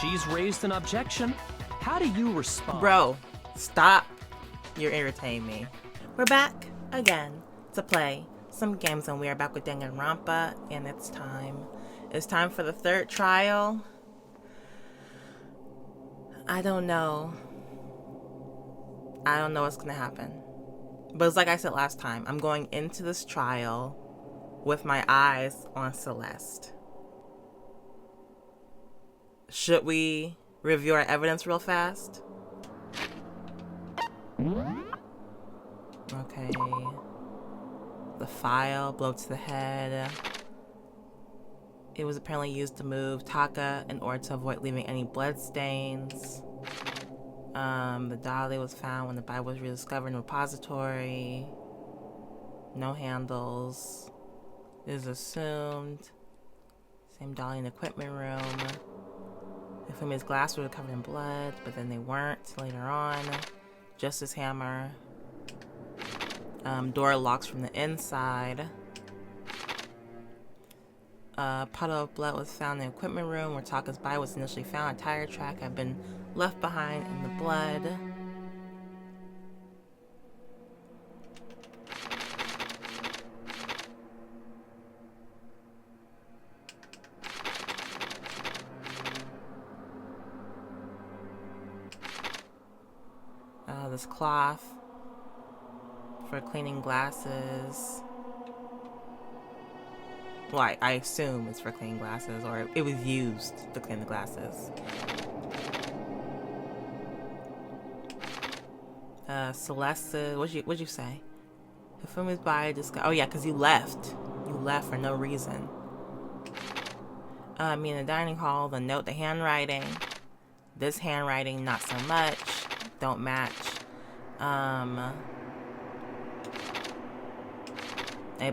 She's raised an objection. How do you respond? Bro, stop. You're irritating me. We're back again to play some games, and we are back with Danganronpa, and it's time. It's time for the third trial. I don't know. I don't know what's gonna happen. But it's like I said last time, I'm going into this trial with my eyes on Celeste. Should we review our evidence real fast? Okay. The file, blow to the head. It was apparently used to move Taka in order to avoid leaving any blood stains. The Dolly was found when the Bible was rediscovered in the repository. No handles. It is assumed. Same Dolly in the equipment room. The Fumi's glass was covered in blood, but then they weren't later on. Justice hammer. Door locks from the inside. Puddle of blood was found in the equipment room where Taka's body was initially found. A tire track had been left behind in the blood. This cloth for cleaning glasses. Well, I assume it's for cleaning glasses, or it was used to clean the glasses. Celeste, what'd you say? Hifumi's body oh yeah, because you left. You left for no reason. Me in the dining hall, the note, the handwriting. This handwriting, not so much. Don't match.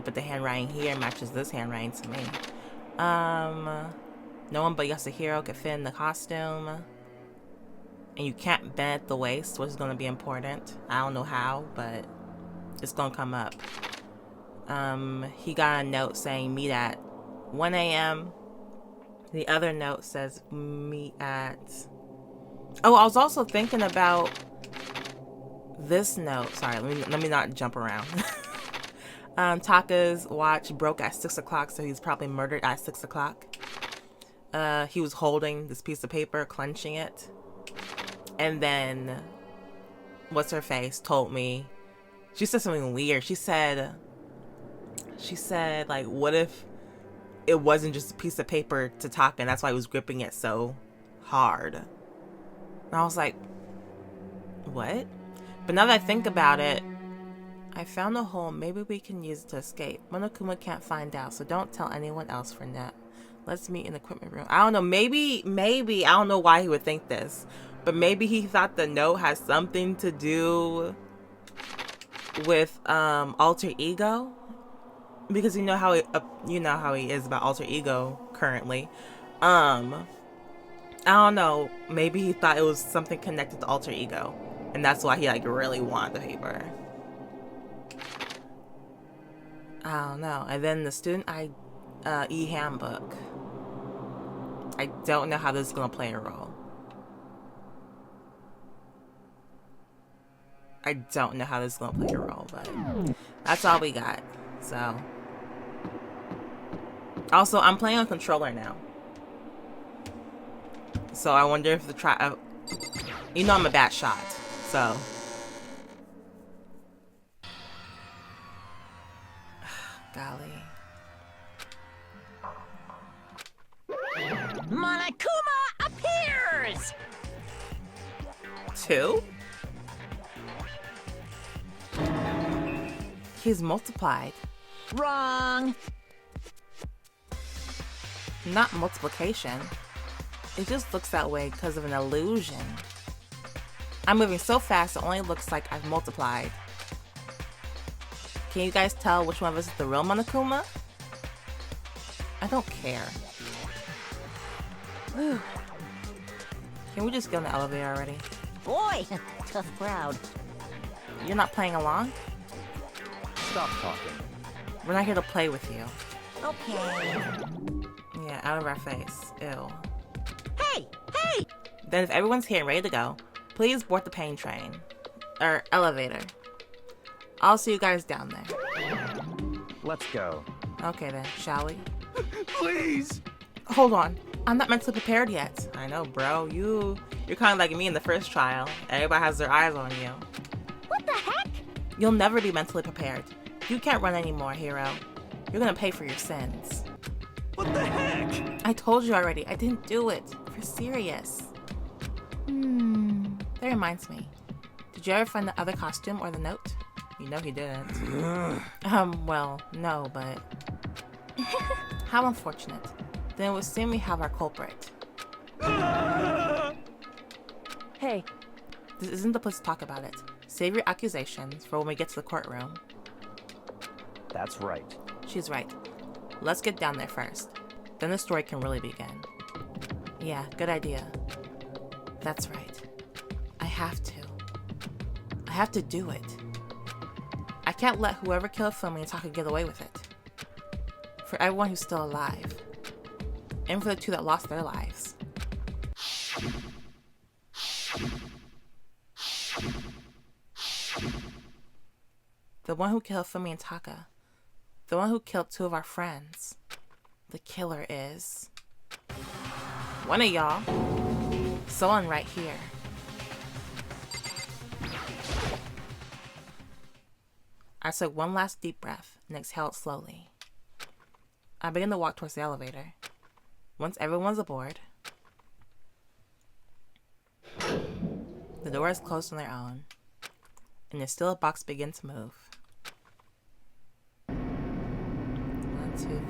But the handwriting here matches this handwriting to me. No one but Hiro could fit in the costume. And you can't bend at the waist, which is going to be important. I don't know how, but it's going to come up. He got a note saying meet at 1 a.m. The other note says meet at... Oh, I was also thinking about this note. Sorry, let me not jump around. Taka's watch broke at 6 o'clock, so he's probably murdered at 6 o'clock. He was holding this piece of paper, clenching it. And then, what's her face told me, she said something weird. She said, like, what if it wasn't just a piece of paper to Taka, and that's why he was gripping it so hard? And I was like, what? But now that I think about it, I found a hole. Maybe we can use it to escape. Monokuma can't find out, so don't tell anyone else for now. Let's meet in the equipment room. I don't know. Maybe, I don't know why he would think this, but maybe he thought the note has something to do with alter ego, because you know how he is about alter ego currently. I don't know. Maybe he thought it was something connected to alter ego, and that's why he like really wanted the paper. I don't know. And then the student e-handbook. I don't know how this is gonna play a role. I don't know how this is gonna play a role, but that's all we got. So, also, I'm playing on controller now. So I wonder if the you know I'm a bat shot, so. Golly. Monokuma appears! 2? He's multiplied. Wrong. Not multiplication. It just looks that way because of an illusion. I'm moving so fast it only looks like I've multiplied. Can you guys tell which one of us is the real Monokuma? I don't care. Whew. Can we just get on the elevator already? Boy, tough crowd. You're not playing along? Stop talking. We're not here to play with you. Okay. Yeah, out of our face. Ew. Hey! Hey! Then if everyone's here and ready to go, please board the pain train. Or elevator. I'll see you guys down there. Let's go. Okay then, shall we? Please! Hold on. I'm not mentally prepared yet. I know, bro. You're kind of like me in the first trial. Everybody has their eyes on you. What the heck? You'll never be mentally prepared. You can't run anymore, Hiro. You're gonna pay for your sins. What the heck? I told you already. I didn't do it. For serious. That reminds me. Did you ever find the other costume or the note? You know he didn't. Well, no, but... How unfortunate. Then it would seem we have our culprit. Hey, This isn't the place to talk about it. Save your accusations for when we get to the courtroom. That's right. She's right. Let's get down there first. Then the story can really begin. Yeah, good idea. That's right. I have to. I have to do it. I can't let whoever killed Fumi and Taka get away with it. For everyone who's still alive. And for the two that lost their lives. The one who killed Fumi and Taka. The one who killed two of our friends. The killer is... one of y'all. Someone right here. I took one last deep breath and exhaled slowly. I began to walk towards the elevator. Once everyone's aboard, the doors closed on their own, and the steel box began to move. 1, 2, 3, 4,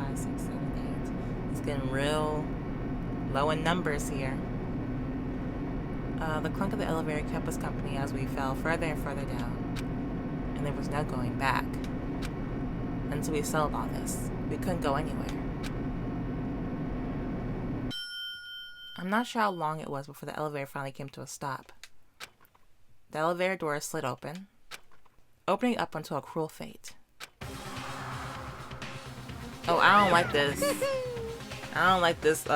5, 6, 7, 8. It's getting real low in numbers here. The clunk of the elevator kept us company as we fell further and further down, and there was no going back. Until we settled all this, we couldn't go anywhere. I'm not sure how long it was before the elevator finally came to a stop. The elevator door slid open, opening up onto a cruel fate. Oh, I don't like this. I don't like this,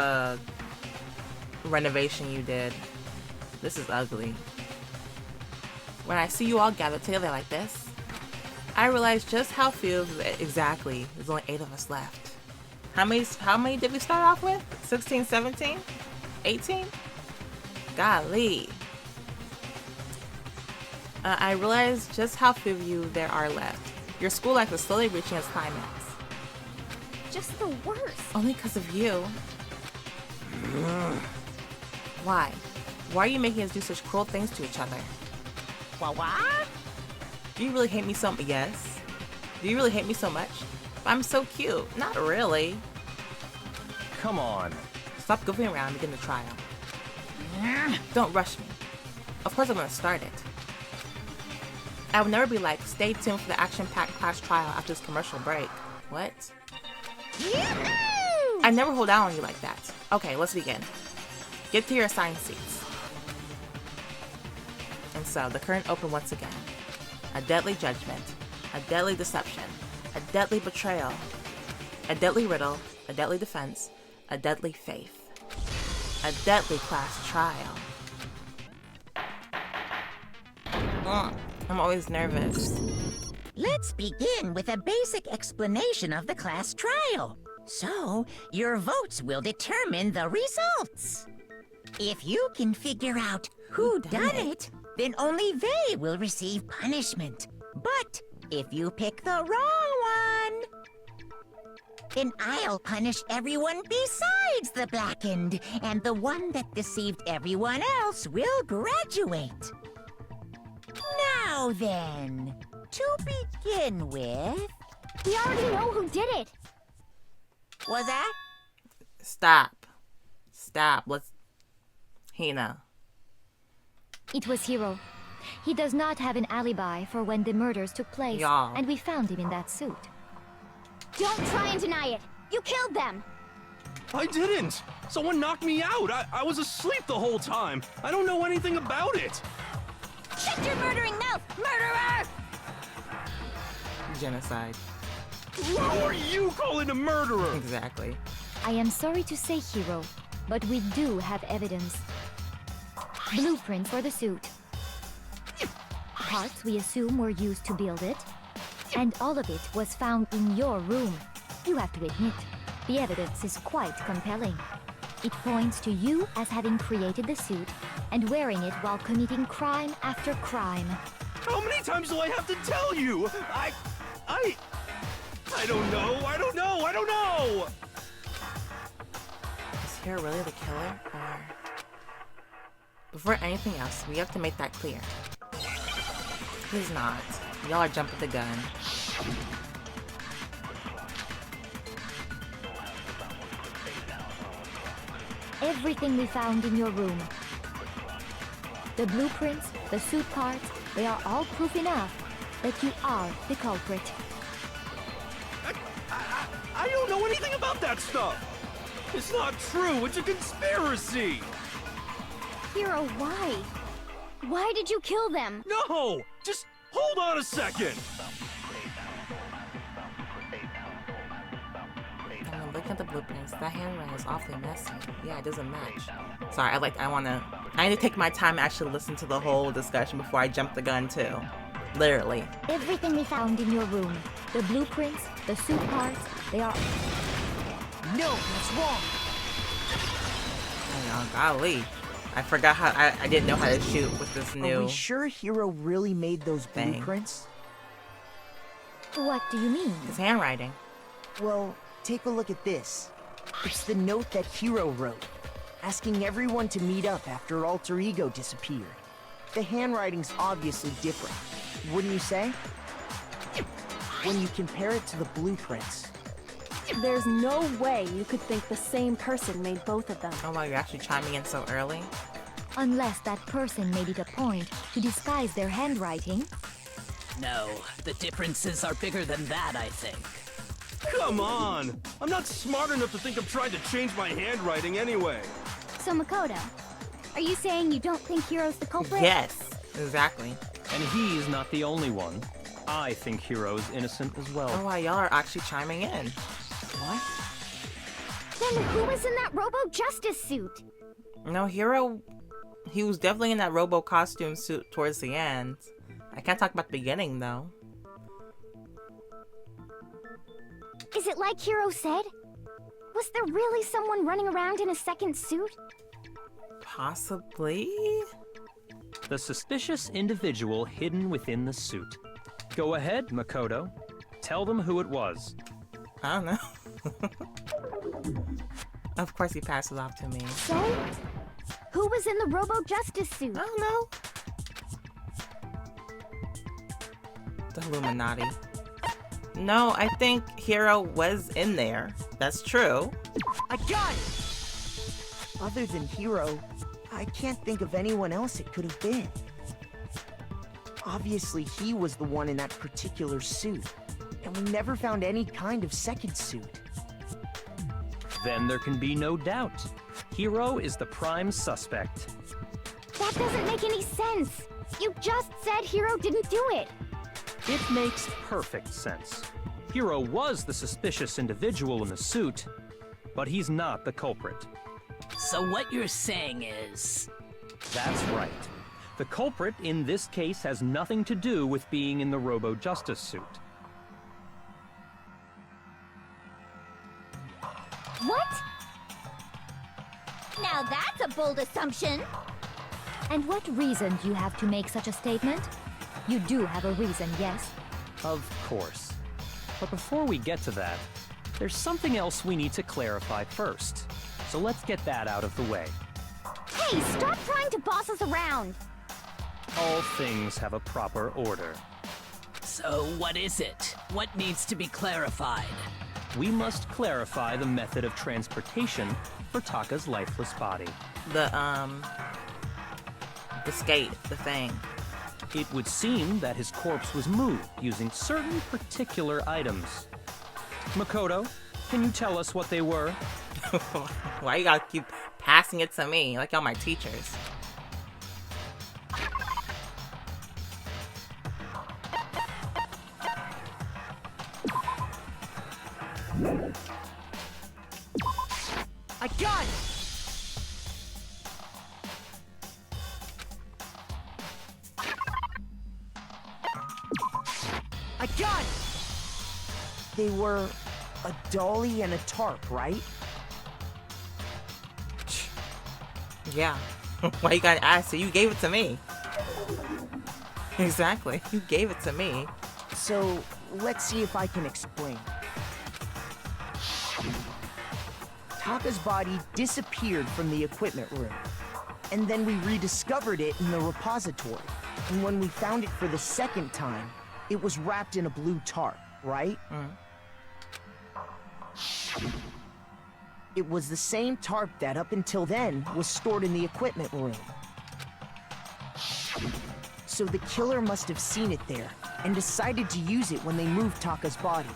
renovation you did. This is ugly. When I see you all gathered together like this, I realize just how few exactly. There's only 8 of us left. How many did we start off with? 16, 17? 18? Golly. I realize just how few of you there are left. Your school life is slowly reaching its climax. Just the worst. Only because of you. Why? Why are you making us do such cruel things to each other? What? Do you really hate me so much? Yes. Do you really hate me so much? I'm so cute. Not really. Come on. Stop goofing around and begin the trial. Don't rush me. Of course I'm gonna start it. I would never be like, stay tuned for the action-packed class trial after this commercial break. What? Yoo-hoo! I never hold out on you like that. Okay, let's begin. Get to your assigned seats. And so, the curtain opened once again. A deadly judgment, a deadly deception, a deadly betrayal, a deadly riddle, a deadly defense, a deadly faith, a deadly class trial. I'm always nervous. Let's begin with a basic explanation of the class trial. So, your votes will determine the results. If you can figure out who done it, then only they will receive punishment. But if you pick the wrong one, then I'll punish everyone besides the blackened, and the one that deceived everyone else will graduate. Now then, to begin with... We already know who did it. Was that? Stop. Let's... Hina. It was Hiro. He does not have an alibi for when the murders took place, Y'all. and we found him in that suit. Don't try and deny it. You killed them. I didn't! Someone knocked me out! I was asleep the whole time! I don't know anything about it! Shut your murdering mouth, murderer! Genocide. Who are you calling a murderer? Exactly. I am sorry to say, Hiro, but we do have evidence. Blueprints for the suit. Parts we assume were used to build it. And all of it was found in your room. You have to admit, the evidence is quite compelling. It points to you as having created the suit and wearing it while committing crime after crime. How many times do I have to tell you? I don't know. Is Hiro really the killer? Or... Before anything else, we have to make that clear. He's not. Y'all are jumping the gun. Everything we found in your room. The blueprints, the suit parts, they are all proof enough that you are the culprit. I don't know anything about that stuff. It's not true. It's a conspiracy. Hiro, why? Why did you kill them? No! Just hold on a second. I'm looking at the blueprints. That handwriting is awfully messy. Yeah, it doesn't match. Sorry, I need to take my time and actually listen to the whole discussion before I jump the gun too. Literally. Everything we found in your room. The blueprints, the suit parts, they are... No, that's wrong. Oh, golly. I forgot how, I didn't know how to shoot with this new... Are we sure Hiro really made those thing. blueprints? What do you mean? His handwriting. Well, take a look at this. It's the note that Hiro wrote, asking everyone to meet up after Alter Ego disappeared. The handwriting's obviously different, wouldn't you say? When you compare it to the blueprints. There's no way you could think the same person made both of them. Oh wow, you're actually chiming in so early? Unless that person made it a point to disguise their handwriting. No, the differences are bigger than that, I think. Come on! I'm not smart enough to think of trying to change my handwriting anyway. So Makoto, are you saying you don't think Hiro's the culprit? Yes, exactly. And he's not the only one. I think Hiro is innocent as well. Oh wow, y'all are actually chiming in. What? Then who was in that Robo-Justice suit? No, Hiro, he was definitely in that Robo costume suit towards the end. I can't talk about the beginning though. Is it like Hiro said? Was there really someone running around in a second suit? Possibly? The suspicious individual hidden within the suit. Go ahead, Makoto. Tell them who it was. I don't know. Of course he passes off to me. So? Who was in the Robo-Justice suit? I don't know. The Illuminati. No, I think Hiro was in there. That's true. I got it! Other than Hiro, I can't think of anyone else it could have been. Obviously, he was the one in that particular suit, and we never found any kind of second suit. Then there can be no doubt. Hiro is the prime suspect. That doesn't make any sense. You just said Hiro didn't do it. It makes perfect sense. Hiro was the suspicious individual in the suit, but he's not the culprit. So what you're saying is... That's right. The culprit in this case has nothing to do with being in the Robo-Justice suit. What? Now that's a bold assumption. And what reason do you have to make such a statement? You do have a reason, yes? Of course. But before we get to that, there's something else we need to clarify first. So let's get that out of the way. Hey, stop trying to boss us around! All things have a proper order. So what is it? What needs to be clarified? We must clarify the method of transportation for Taka's lifeless body. The skate, the thing. It would seem that his corpse was moved using certain particular items. Makoto, can you tell us what they were? Why you gotta keep passing it to me like y'all my teachers? I got it! I got it! They were a dolly and a tarp, right? Yeah. Why you gotta ask? So you gave it to me. Exactly. You gave it to me. So, let's see if I can explain. Taka's body disappeared from the equipment room. And then we rediscovered it in the repository. And when we found it for the second time, it was wrapped in a blue tarp, right? It was the same tarp that, up until then, was stored in the equipment room. So the killer must have seen it there, and decided to use it when they moved Taka's body.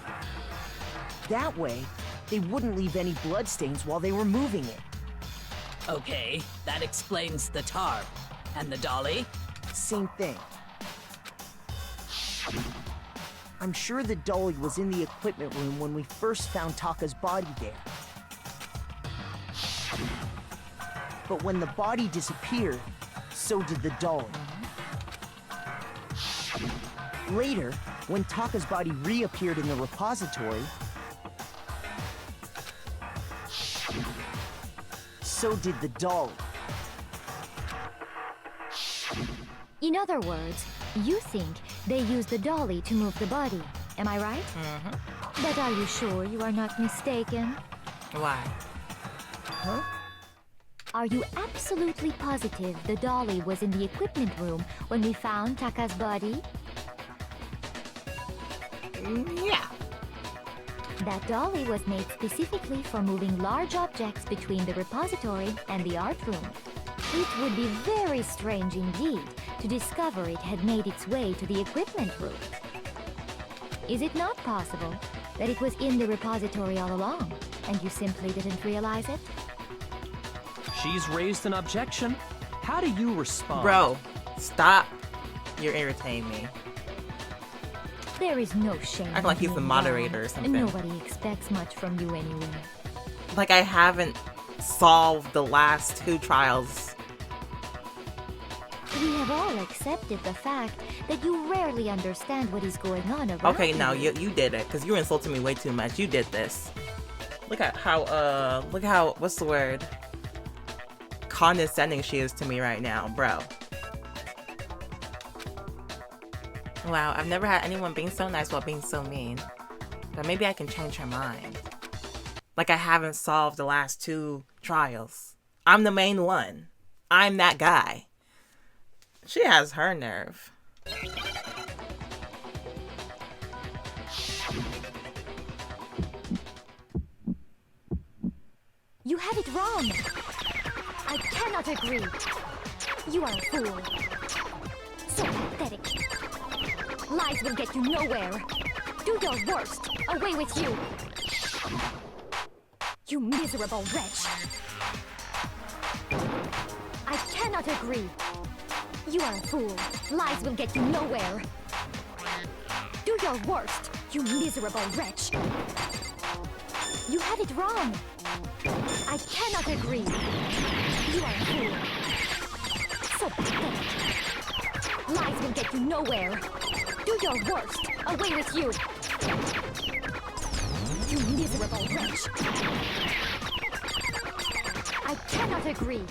That way, they wouldn't leave any bloodstains while they were moving it. Okay, that explains the tarp. And the dolly? Same thing. I'm sure the dolly was in the equipment room when we first found Taka's body there. But when the body disappeared, so did the dolly. Later, when Taka's body reappeared in the repository, so did the dolly. In other words, you think they used the dolly to move the body. Am I right? But are you sure you are not mistaken? Why? Huh? Are you absolutely positive the dolly was in the equipment room when we found Taka's body? Yeah. That dolly was made specifically for moving large objects between the repository and the art room. It would be very strange indeed to discover it had made its way to the equipment room. Is it not possible that it was in the repository all along, and you simply didn't realize it? She's raised an objection. How do you respond? Bro, stop. You're irritating me. There is no shame. Act like he's the in moderator or that, something. And nobody expects much from you anyway. Like I haven't solved the last 2 trials. We have all accepted the fact that you rarely understand what is going on around Okay, you. no, you did it, because you were insulting me way too much. You did this. Look at how, what's the word? Condescending she is to me right now, bro. Wow, I've never had anyone being so nice while being so mean. But maybe I can change her mind. Like I haven't solved the last 2 trials. I'm the main one. I'm that guy. She has her nerve. You have it wrong. I cannot agree. You are a fool. So pathetic. Lies will get you nowhere. Do your worst. Away with you. You miserable wretch. I cannot agree. You are a fool. Lies will get you nowhere. Do your worst, you miserable wretch. You have it wrong. I cannot agree. You are a fool. So pathetic. Lies will get you nowhere. Do your worst. Away with you. You miserable wretch. I cannot agree.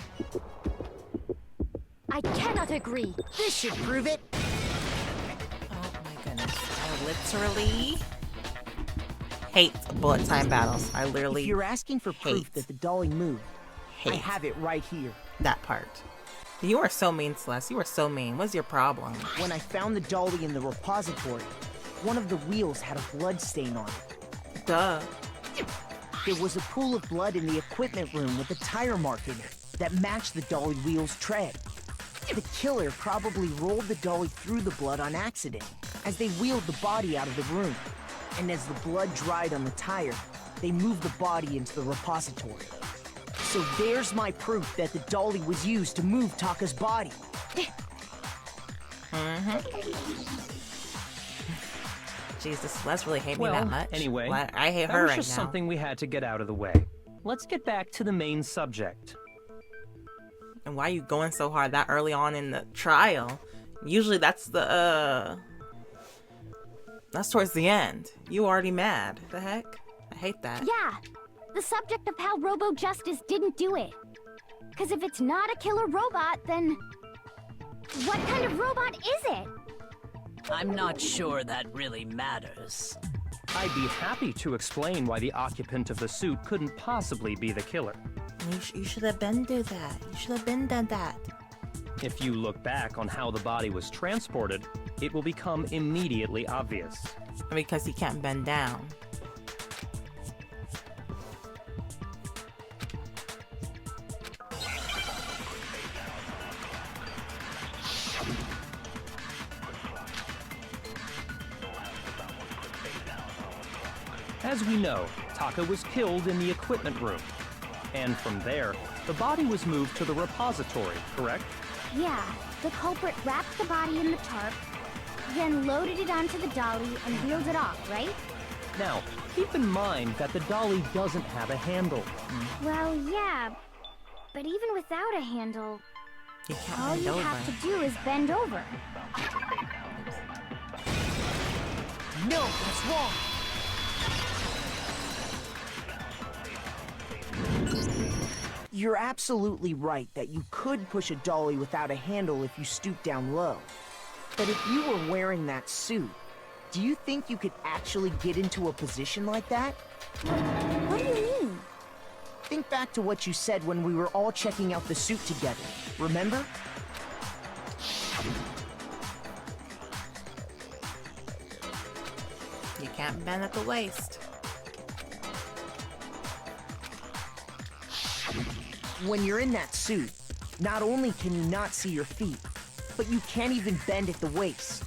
I cannot agree. This should prove it. Oh my goodness. I literally hate bullet time battles. I literally If you're asking for proof hate. that the dolly moved, I hate have it right here. that part. You are so mean, Celeste. You are so mean. What's your problem? When I found the dolly in the repository, one of the wheels had a blood stain on it. Duh. There was a pool of blood in the equipment room with a tire mark in it that matched the dolly wheel's tread. The killer probably rolled the dolly through the blood on accident as they wheeled the body out of the room. And as the blood dried on the tire, they moved the body into the repository. So there's my proof that the dolly was used to move Taka's body. Jesus, Celeste really hate me Well, that much. anyway, What? I hate that her was right just now. something we had to get out of the way. Let's get back to the main subject. And why are you going so hard that early on in the trial? Usually that's the That's towards the end. You already mad. The heck? I hate that. Yeah, the subject of how Robo Justice didn't do it. Because if it's not a killer robot, then what kind of robot is it? I'm not sure that really matters. I'd be happy to explain why the occupant of the suit couldn't possibly be the killer. You should have been do that. You should have been done that. If you look back on how the body was transported, it will become immediately obvious. Because he can't bend down. As we know, Taka was killed in the equipment room. And from there, the body was moved to the repository, correct? Yeah, the culprit wrapped the body in the tarp, then loaded it onto the dolly and wheeled it off, right? Now, keep in mind that the dolly doesn't have a handle. Well, yeah, but even without a handle, You can't all bend you over. have to do is bend over. No, that's wrong. You're absolutely right that you could push a dolly without a handle if you stoop down low. But if you were wearing that suit, do you think you could actually get into a position like that? What do you mean? Think back to what you said when we were all checking out the suit together, remember? You can't bend at the waist. When you're in that suit, not only can you not see your feet, but you can't even bend at the waist.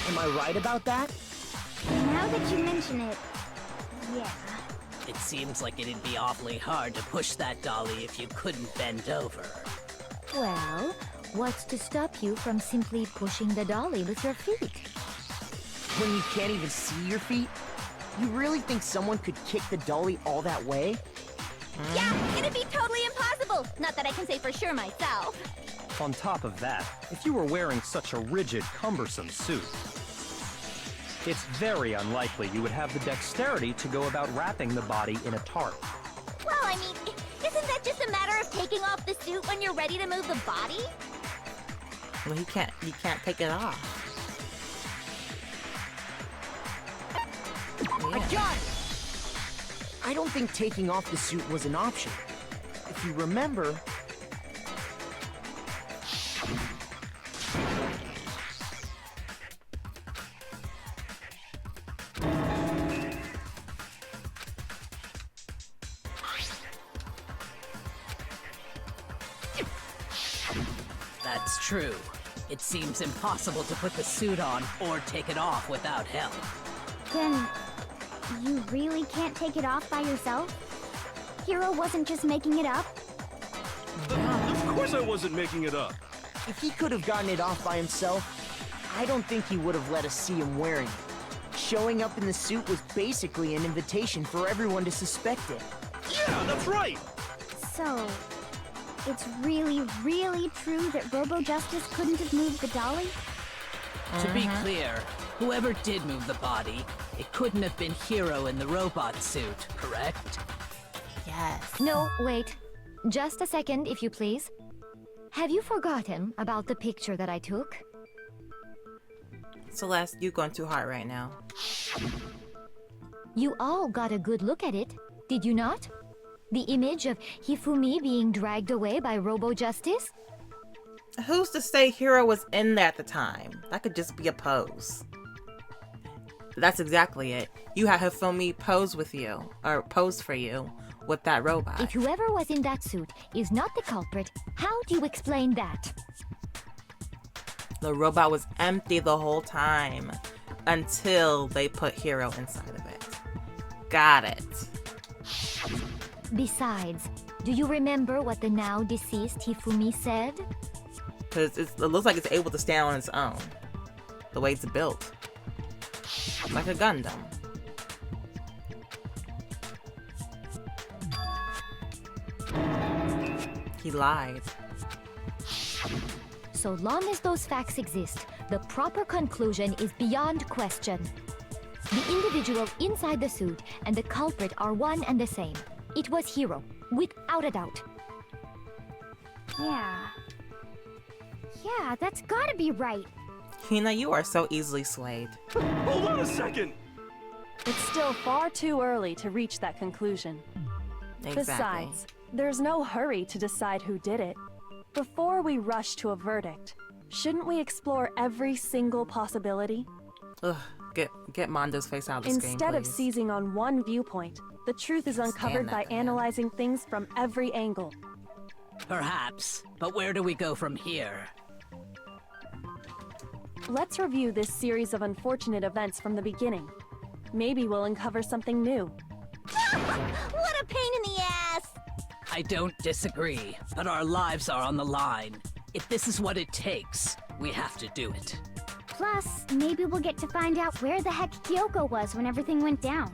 Am I right about that? Now that you mention it, yeah. It seems like it'd be awfully hard to push that dolly if you couldn't bend over. Well, what's to stop you from simply pushing the dolly with your feet? When you can't even see your feet? You really think someone could kick the dolly all that way? Yeah, it'd be totally impossible. Not that I can say for sure myself. On top of that, if you were wearing such a rigid, cumbersome suit, it's very unlikely you would have the dexterity to go about wrapping the body in a tarp. Well, I mean, isn't that just a matter of taking off the suit when you're ready to move the body? Well, you can't take it off. I got it! I don't think taking off the suit was an option. If you remember... That's true. It seems impossible to put the suit on or take it off without help. Then, you really can't take it off by yourself? Hiro wasn't just making it up? Of course I wasn't making it up. If he could have gotten it off by himself, I don't think he would have let us see him wearing it. Showing up in the suit was basically an invitation for everyone to suspect it. Yeah, that's right. So, it's really, really true that Robo Justice couldn't have moved the dolly? To be clear, whoever did move the body, it couldn't have been Hiro in the robot suit, correct? Yes. No, wait. Just a second, if you please. Have you forgotten about the picture that I took? Celeste, you going too hard right now. You all got a good look at it, did you not? The image of Hifumi being dragged away by Robo Justice? Who's to say Hiro was in there at the time? That could just be a pose. That's exactly it. You had Hifumi pose with you, or pose for you, with that robot. If whoever was in that suit is not the culprit, how do you explain that? The robot was empty the whole time until they put Hiro inside of it. Got it. Besides, do you remember what the now deceased Hifumi said? Because it looks like it's able to stand on its own. The way it's built. Like a Gundam. He lied. So long as those facts exist, the proper conclusion is beyond question. The individual inside the suit and the culprit are one and the same. It was Hiro, without a doubt. Yeah, that's gotta be right. Hina, you are so easily swayed. Hold on a second! It's still far too early to reach that conclusion. Exactly. Besides, there's no hurry to decide who did it. Before we rush to a verdict, shouldn't we explore every single possibility? Ugh, get Mondo's face out of the screen, Instead of please. seizing on one viewpoint, the truth is uncovered by analyzing things from every angle. Perhaps, but where do we go from here? Let's review this series of unfortunate events from the beginning. Maybe we'll uncover something new. What a pain in the ass! I don't disagree, but our lives are on the line. If this is what it takes, we have to do it. Plus, maybe we'll get to find out where the heck Kyoko was when everything went down.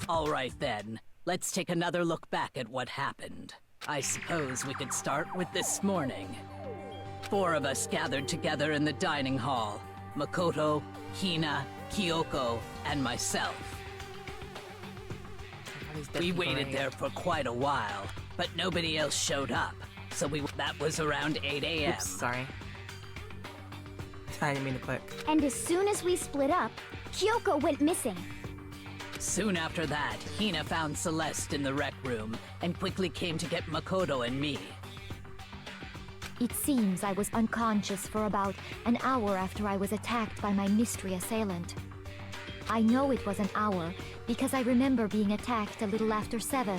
All right then, let's take another look back at what happened. I suppose we could start with this morning. 4 of us gathered together in the dining hall. Makoto, Hina, Kyoko, and myself. We waited there for quite a while, but nobody else showed up. So that was around 8 a.m. Oops, sorry. I didn't mean to click. And as soon as we split up, Kyoko went missing. Soon after that, Hina found Celeste in the rec room and quickly came to get Makoto and me. It seems I was unconscious for about an hour after I was attacked by my mystery assailant. I know it was an hour because I remember being attacked a little after 7.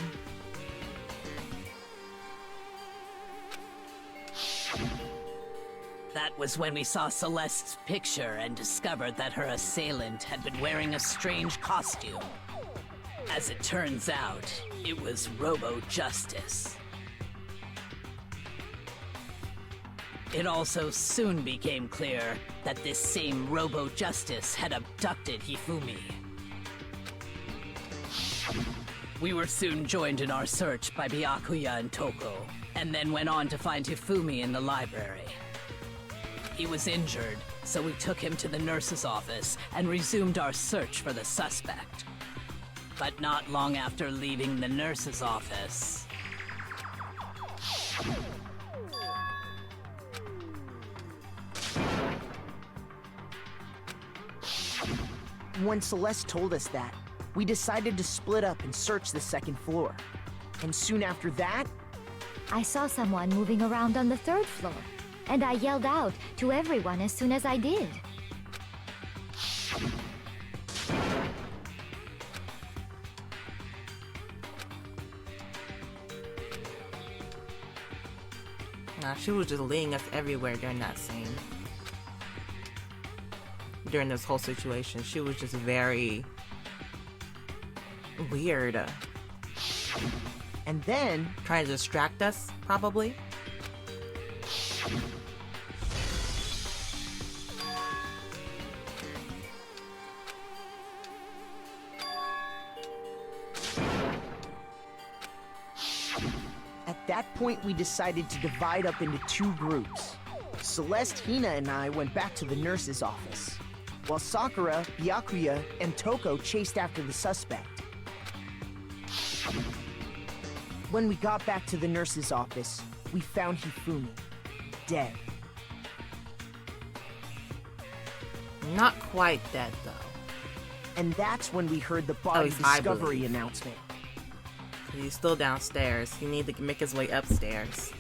That was when we saw Celeste's picture and discovered that her assailant had been wearing a strange costume. As it turns out, it was Robo-Justice. It also soon became clear that this same Robo-Justice had abducted Hifumi. We were soon joined in our search by Byakuya and Toko, and then went on to find Hifumi in the library. He was injured, so we took him to the nurse's office and resumed our search for the suspect. But not long after leaving the nurse's office... When Celeste told us that, we decided to split up and search the 2nd floor. And soon after that, I saw someone moving around on the 3rd floor, and I yelled out to everyone as soon as I did. Nah, she was just leading us everywhere during that scene. During this whole situation, she was just very weird. and then... Trying to distract us, probably? At that point, we decided to divide up into 2 groups. Celeste, Hina, and I went back to the nurse's office, while Sakura, Byakuya, and Toko chased after the suspect. When we got back to the nurse's office, we found Hifumi, dead. Not quite dead, though. And that's when we heard the body discovery announcement. He's still downstairs. He needs to make his way upstairs.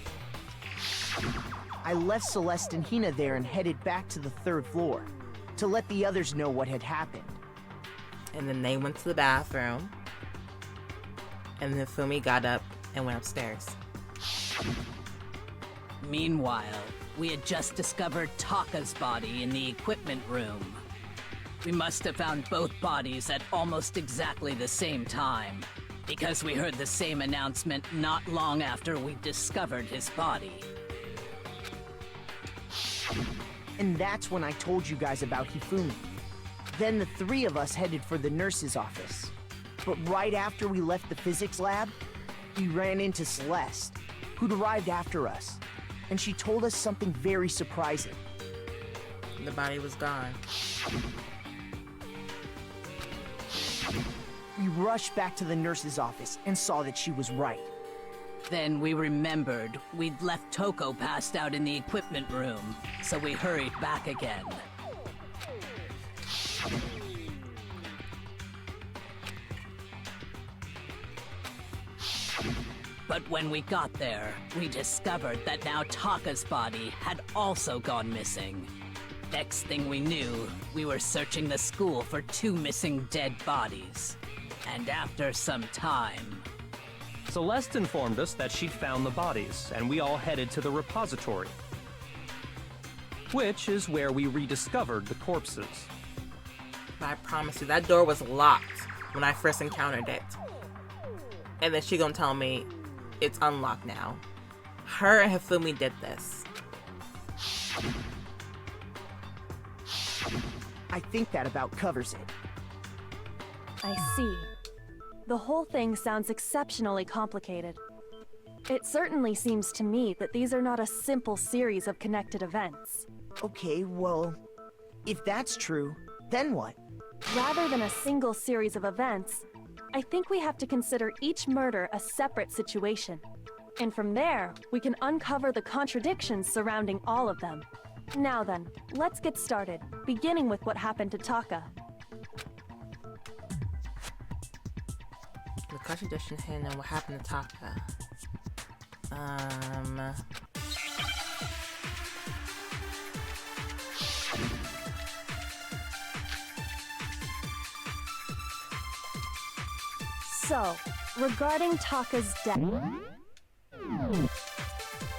I left Celeste and Hina there and headed back to the 3rd floor to let the others know what had happened. And then they went to the bathroom. And then Fumi got up and went upstairs. Meanwhile, we had just discovered Taka's body in the equipment room. We must have found both bodies at almost exactly the same time, because we heard the same announcement not long after we discovered his body. And that's when I told you guys about Hifumi. Then the 3 of us headed for the nurse's office. But right after we left the physics lab, we ran into Celeste, who'd arrived after us. And she told us something very surprising. The body was gone. We rushed back to the nurse's office and saw that she was right. Then we remembered we'd left Toko passed out in the equipment room, so we hurried back again. But when we got there, we discovered that now Taka's body had also gone missing. Next thing we knew, we were searching the school for 2 missing dead bodies. And after some time... Celeste informed us that she'd found the bodies, and we all headed to the repository, which is where we rediscovered the corpses. But I promise you, that door was locked when I first encountered it. And then she gonna tell me it's unlocked now. Her and Hifumi did this. I think that about covers it. I see. The whole thing sounds exceptionally complicated. It certainly seems to me that these are not a simple series of connected events. Okay, well, if that's true, then what? Rather than a single series of events, I think we have to consider each murder a separate situation. And from there, we can uncover the contradictions surrounding all of them. Now then, let's get started, beginning with what happened to Taka. The contradiction hidden and what happened to Taka. So, regarding Taka's death,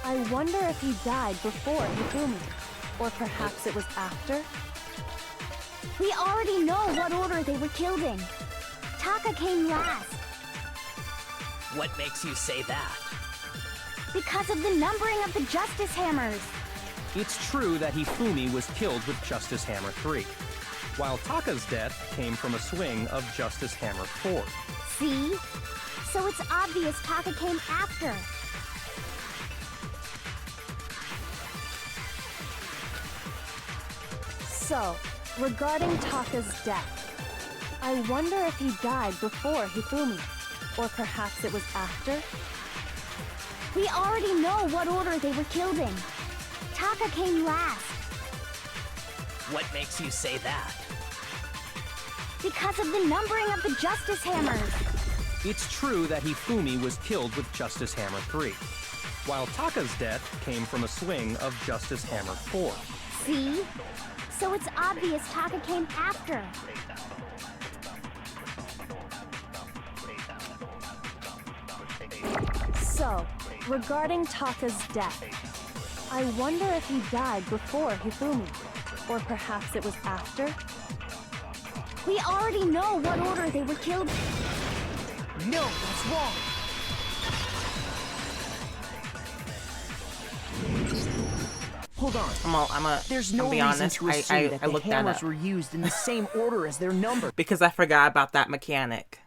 I wonder if he died before Hifumi, or perhaps it was after? We already know what order they were killed in. Taka came last. What makes you say that? Because of the numbering of the Justice Hammers. It's true that Hifumi was killed with Justice Hammer 3, while Taka's death came from a swing of Justice Hammer 4. See? So it's obvious Taka came after. So, regarding Taka's death, I wonder if he died before Hifumi, or perhaps it was after? We already know what order they were killed in. Taka came last. What makes you say that? Because of the numbering of the Justice Hammers. It's true that Hifumi was killed with Justice Hammer 3, while Taka's death came from a swing of Justice Hammer 4. See? So it's obvious Taka came after. So, regarding Taka's death, I wonder if he died before Hifumi, or perhaps it was after? We already know what order they were killed. No, that's wrong. Hold on. There's no be reason honest. to assume that the looked that hammers up were used in the same order as their number. because I forgot about that mechanic.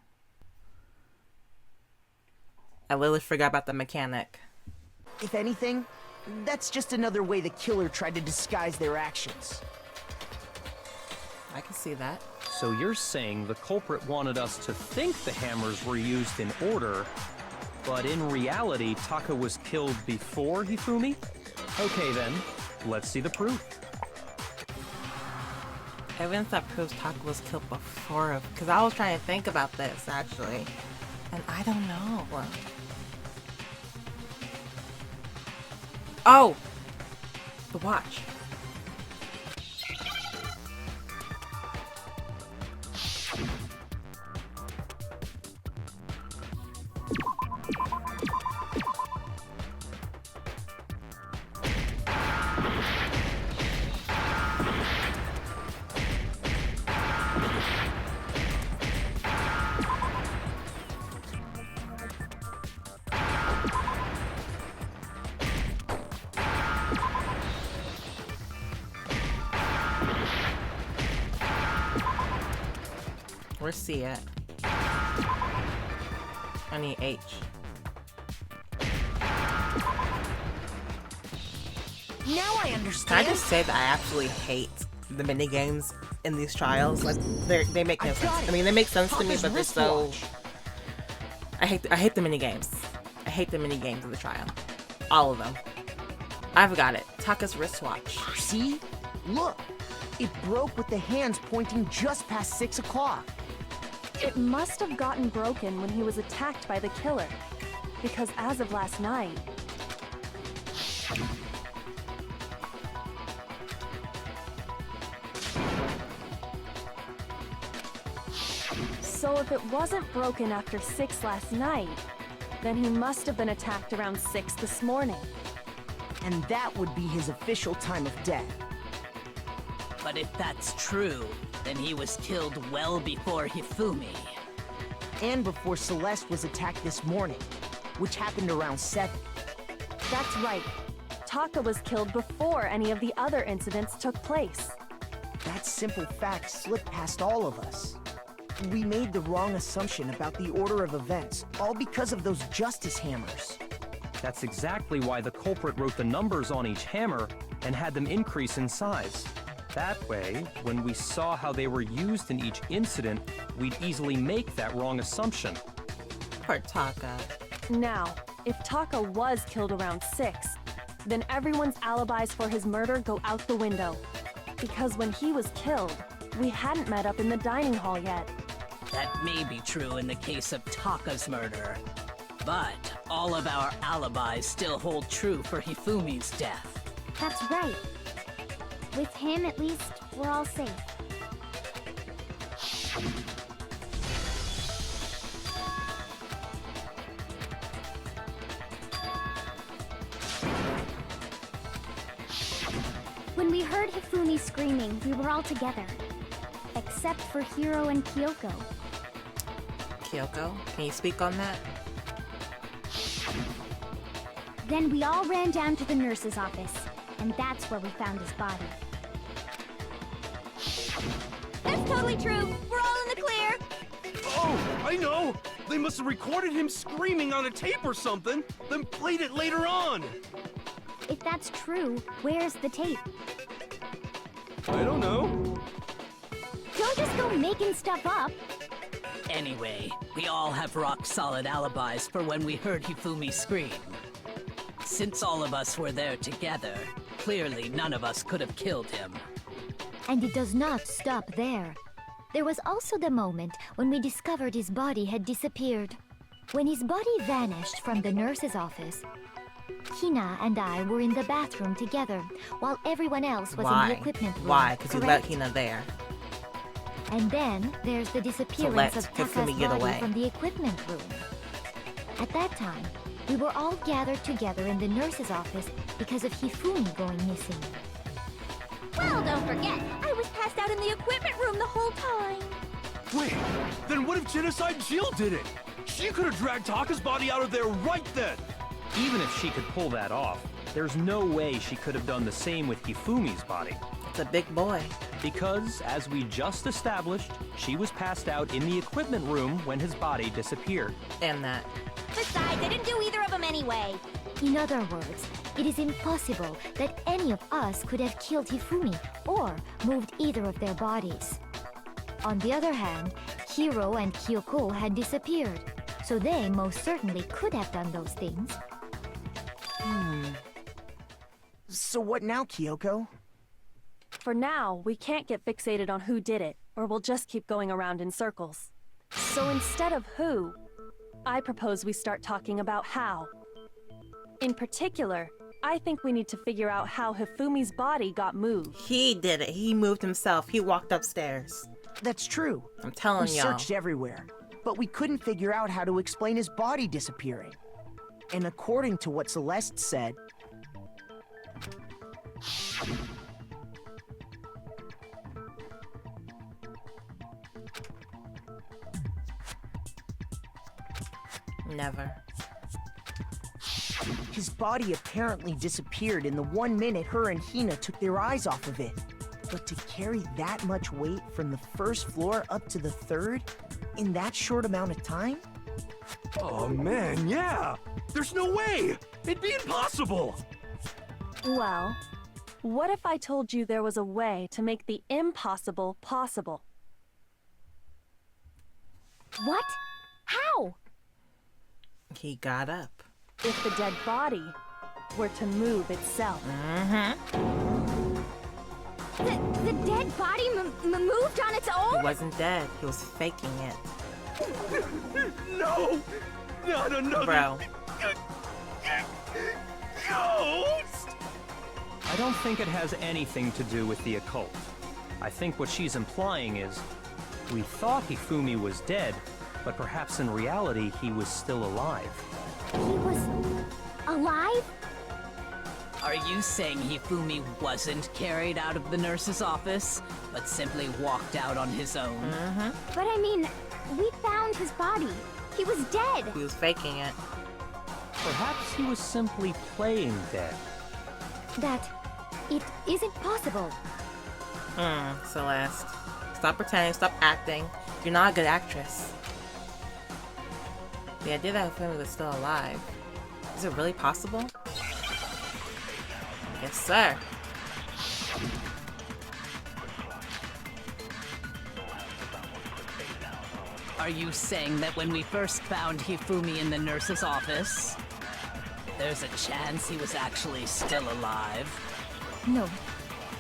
I literally forgot about the mechanic. If anything, that's just another way the killer tried to disguise their actions. I can see that. So you're saying the culprit wanted us to think the hammers were used in order, but in reality, Taka was killed before Hifumi? Okay then, let's see the proof. Evidence that proves Taka was killed before, because I was trying to think about this actually, and I don't know. Oh, the watch. Where's C at? I need H. Now I understand. Can I just say that I absolutely hate the minigames in these trials. Like they make no sense. I mean, they make sense to me, but they're so. I hate the mini games. I hate the mini games of the trial. All of them. I've got it. Taka's wristwatch. See? Look! It broke with the hands pointing just past 6 o'clock. It must have gotten broken when he was attacked by the killer. Because as of last night... So if it wasn't broken after 6 last night, then he must have been attacked around 6 this morning. And that would be his official time of death. But if that's true, then he was killed well before Hifumi. And before Celeste was attacked this morning, which happened around 7. That's right. Taka was killed before any of the other incidents took place. That simple fact slipped past all of us. We made the wrong assumption about the order of events, all because of those justice hammers. That's exactly why the culprit wrote the numbers on each hammer and had them increase in size. That way, when we saw how they were used in each incident, we'd easily make that wrong assumption. Poor Taka. Now, if Taka was killed around 6, then everyone's alibis for his murder go out the window. Because when he was killed, we hadn't met up in the dining hall yet. That may be true in the case of Taka's murder. But all of our alibis still hold true for Hifumi's death. That's right. With him, at least, we're all safe. When we heard Hifumi screaming, we were all together. Except for Hiro and Kyoko. Kyoko, can you speak on that? Then we all ran down to the nurse's office, and that's where we found his body. That's totally true. We're all in the clear. Oh, I know! They must have recorded him screaming on a tape or something, then played it later on! If that's true, where's the tape? I don't know. Don't just go making stuff up. Anyway, we all have rock-solid alibis for when we heard Hifumi scream. Since all of us were there together, clearly none of us could have killed him. And it does not stop there. There was also the moment when we discovered his body had disappeared. When his body vanished from the nurse's office, Hina and I were in the bathroom together, while everyone else was in the equipment room. Why? Because you correct? let Hina there. And then there's the disappearance of Taka's body from the equipment room. At that time, we were all gathered together in the nurse's office because of Hifumi going missing. Well, don't forget, I was passed out in the equipment room the whole time. Wait, then what if Genocide Jill did it? She could have dragged Taka's body out of there right then! Even if she could pull that off, there's no way she could have done the same with Hifumi's body. It's a big boy. Because, as we just established, she was passed out in the equipment room when his body disappeared. And that. Besides, I didn't do either of them anyway. In other words, it is impossible that any of us could have killed Hifumi or moved either of their bodies. On the other hand, Hiro and Kyoko had disappeared, so they most certainly could have done those things. So what now, Kyoko? For now, we can't get fixated on who did it, or we'll just keep going around in circles. So instead of who, I propose we start talking about how. In particular, I think we need to figure out how Hifumi's body got moved. He did it. He moved himself. He walked upstairs. That's true. I'm telling We y'all. searched everywhere, but we couldn't figure out how to explain his body disappearing. And according to what Celeste said... Never. His body apparently disappeared in the 1 minute her and Hina took their eyes off of it. But to carry that much weight from the first floor up to the 3rd in that short amount of time? Oh man, yeah! There's no way! It'd be impossible! Well, What if I told you there was a way to make the impossible possible? What? How? He got up. If the dead body were to move itself. The dead body moved on its own? He wasn't dead. He was faking it. No! Not another Bro. ghost! I don't think it has anything to do with the occult. I think what she's implying is, we thought Hifumi was dead, but perhaps in reality he was still alive. He was alive? Are you saying Hifumi wasn't carried out of the nurse's office, but simply walked out on his own? But I mean, we found his body. He was dead. He was faking it. Perhaps he was simply playing dead. That it isn't possible. Celeste. Stop pretending, stop acting. You're not a good actress. The idea that Hifumi was still alive. Is it really possible? Yes, sir. Are you saying that when we first found Hifumi in the nurse's office, there's a chance he was actually still alive? No,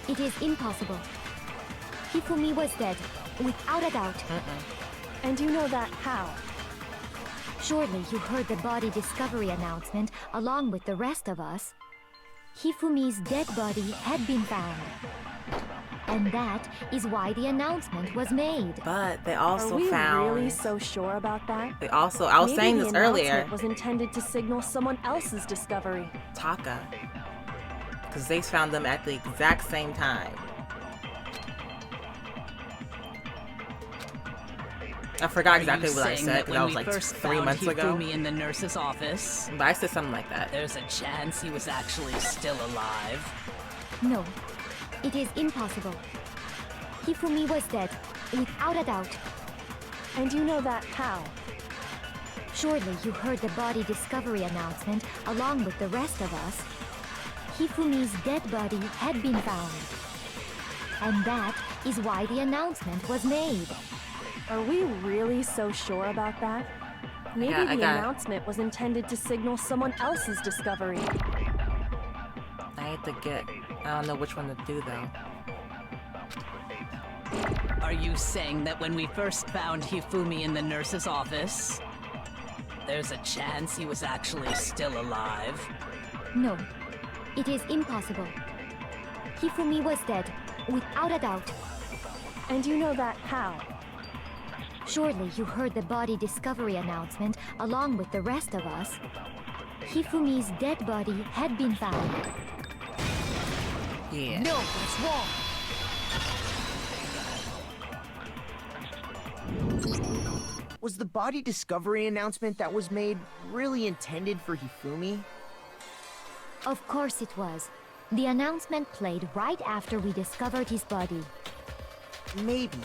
it is impossible. Hifumi was dead, without a doubt. And you know that how? Surely you heard the body discovery announcement along with the rest of us. Hifumi's dead body had been found. And that is why the announcement was made. But they also Are we found... really so sure about that? They also... I was Maybe saying the this earlier. announcement was intended to signal someone else's discovery. Taka. Because they found them at the exact same time. I forgot exactly what I said because that was like 3 months ago. Hifumi in the nurse's office, But I said something like that. there's a chance he was actually still alive. No, it is impossible. Hifumi was dead, without a doubt. And you know that how? Surely you heard the body discovery announcement along with the rest of us. Hifumi's dead body had been found. And that is why the announcement was made. Are we really so sure about that? Maybe I the got it. announcement was intended to signal someone else's discovery. I hate to get... I don't know which one to do though. Are you saying that when we first found Hifumi in the nurse's office, there's a chance he was actually still alive? No, it is impossible. Hifumi was dead, without a doubt. And you know that how? Surely you heard the body discovery announcement along with the rest of us. Hifumi's dead body had been found. Yeah. No, that's wrong. Was the body discovery announcement that was made really intended for Hifumi? Of course it was. The announcement played right after we discovered his body. Maybe.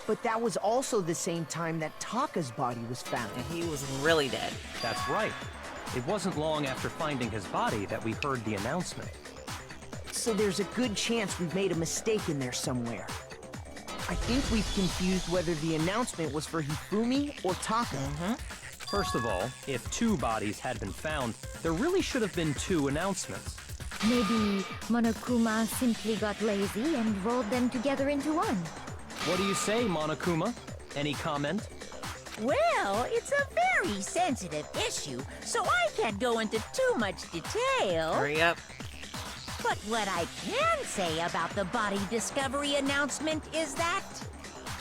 But that was also the same time that Taka's body was found. And he was really dead. That's right. It wasn't long after finding his body that we heard the announcement. So there's a good chance we've made a mistake in there somewhere. I think we've confused whether the announcement was for Hifumi or Taka. First of all, if 2 bodies had been found, there really should have been 2 announcements. Maybe Monokuma simply got lazy and rolled them together into one. What do you say, Monokuma? Any comment? Well, it's a very sensitive issue, so I can't go into too much detail. Hurry up. But what I can say about the body discovery announcement is that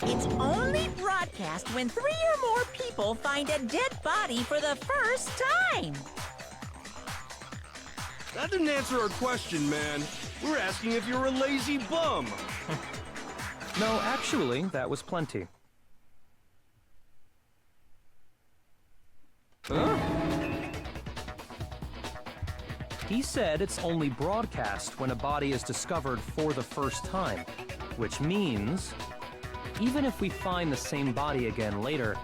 it's only broadcast when 3 or more people find a dead body for the first time. That didn't answer our question, man. We're asking if you're a lazy bum. No, actually, that was plenty. Huh? He said it's only broadcast when a body is discovered for the first time, which means even if we find the same body again later,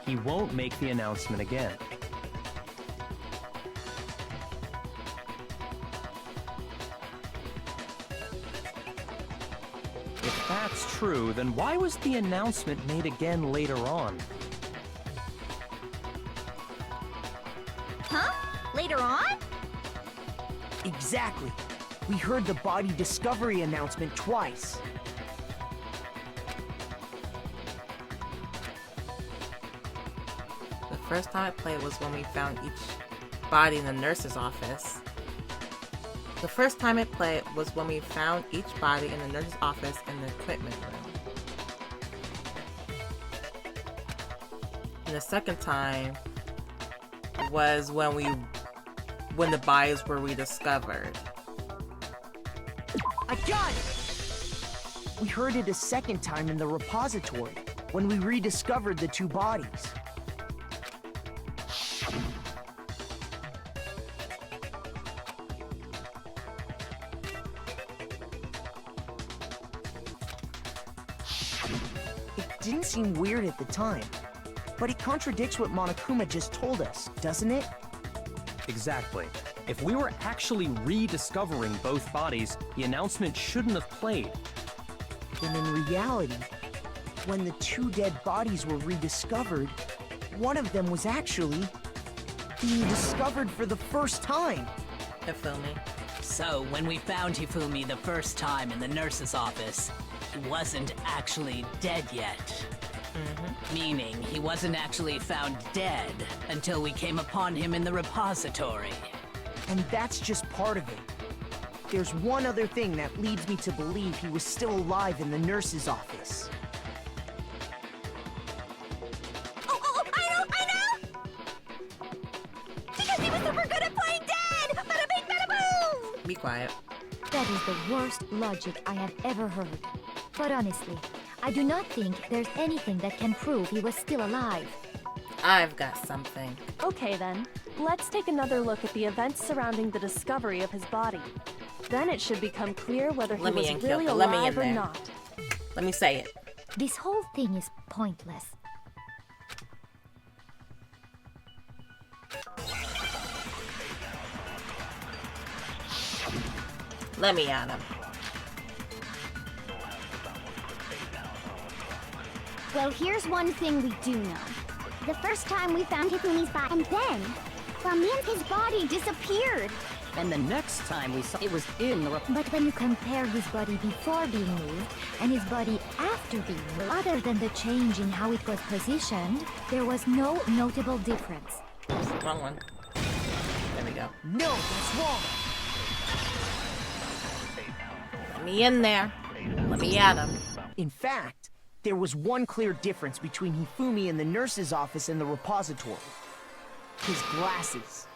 he won't make the announcement again. If that's true, then why was the announcement made again later on? Huh? Later on? Exactly. We heard the body discovery announcement twice. The first time I played was when we found each body in the nurse's office. The first time I played was when we found each body in the nurse's office in the equipment room. And the second time was when the bodies were rediscovered. I got it! We heard it a second time in the repository, when we rediscovered the two bodies. It didn't seem weird at the time, but it contradicts what Monokuma just told us, doesn't it? Exactly. If we were actually rediscovering both bodies, the announcement shouldn't have played. And in reality, when the two dead bodies were rediscovered, one of them was actually being discovered for the first time. Hifumi. So, when we found Hifumi the first time in the nurse's office, he wasn't actually dead yet. Meaning, he wasn't actually found dead until we came upon him in the repository. And that's just part of it. There's one other thing that leads me to believe he was still alive in the nurse's office. Oh, I know! Because he was super good at playing dead! Bada bing, bada boom! Be quiet. That is the worst logic I have ever heard. But honestly, I do not think there's anything that can prove he was still alive. I've got something. Okay then, let's take another look at the events surrounding the discovery of his body. Then it should become clear whether he Let me was in, really Kyoko. Let me in alive or there. not. Let me say it. This whole thing is pointless. Let me at him. Well, here's one thing we do know. The first time we found Hifumi's body, and then from him, his body disappeared. And the next time we saw it was in the... But when you compare his body before being moved and his body after being moved, other than the change in how it was positioned, there was no notable difference. Wrong one. There we go. No, that's wrong! Let me in there. Let me at him. In fact, there was one clear difference between Hifumi in the nurse's office and the repository. His glasses.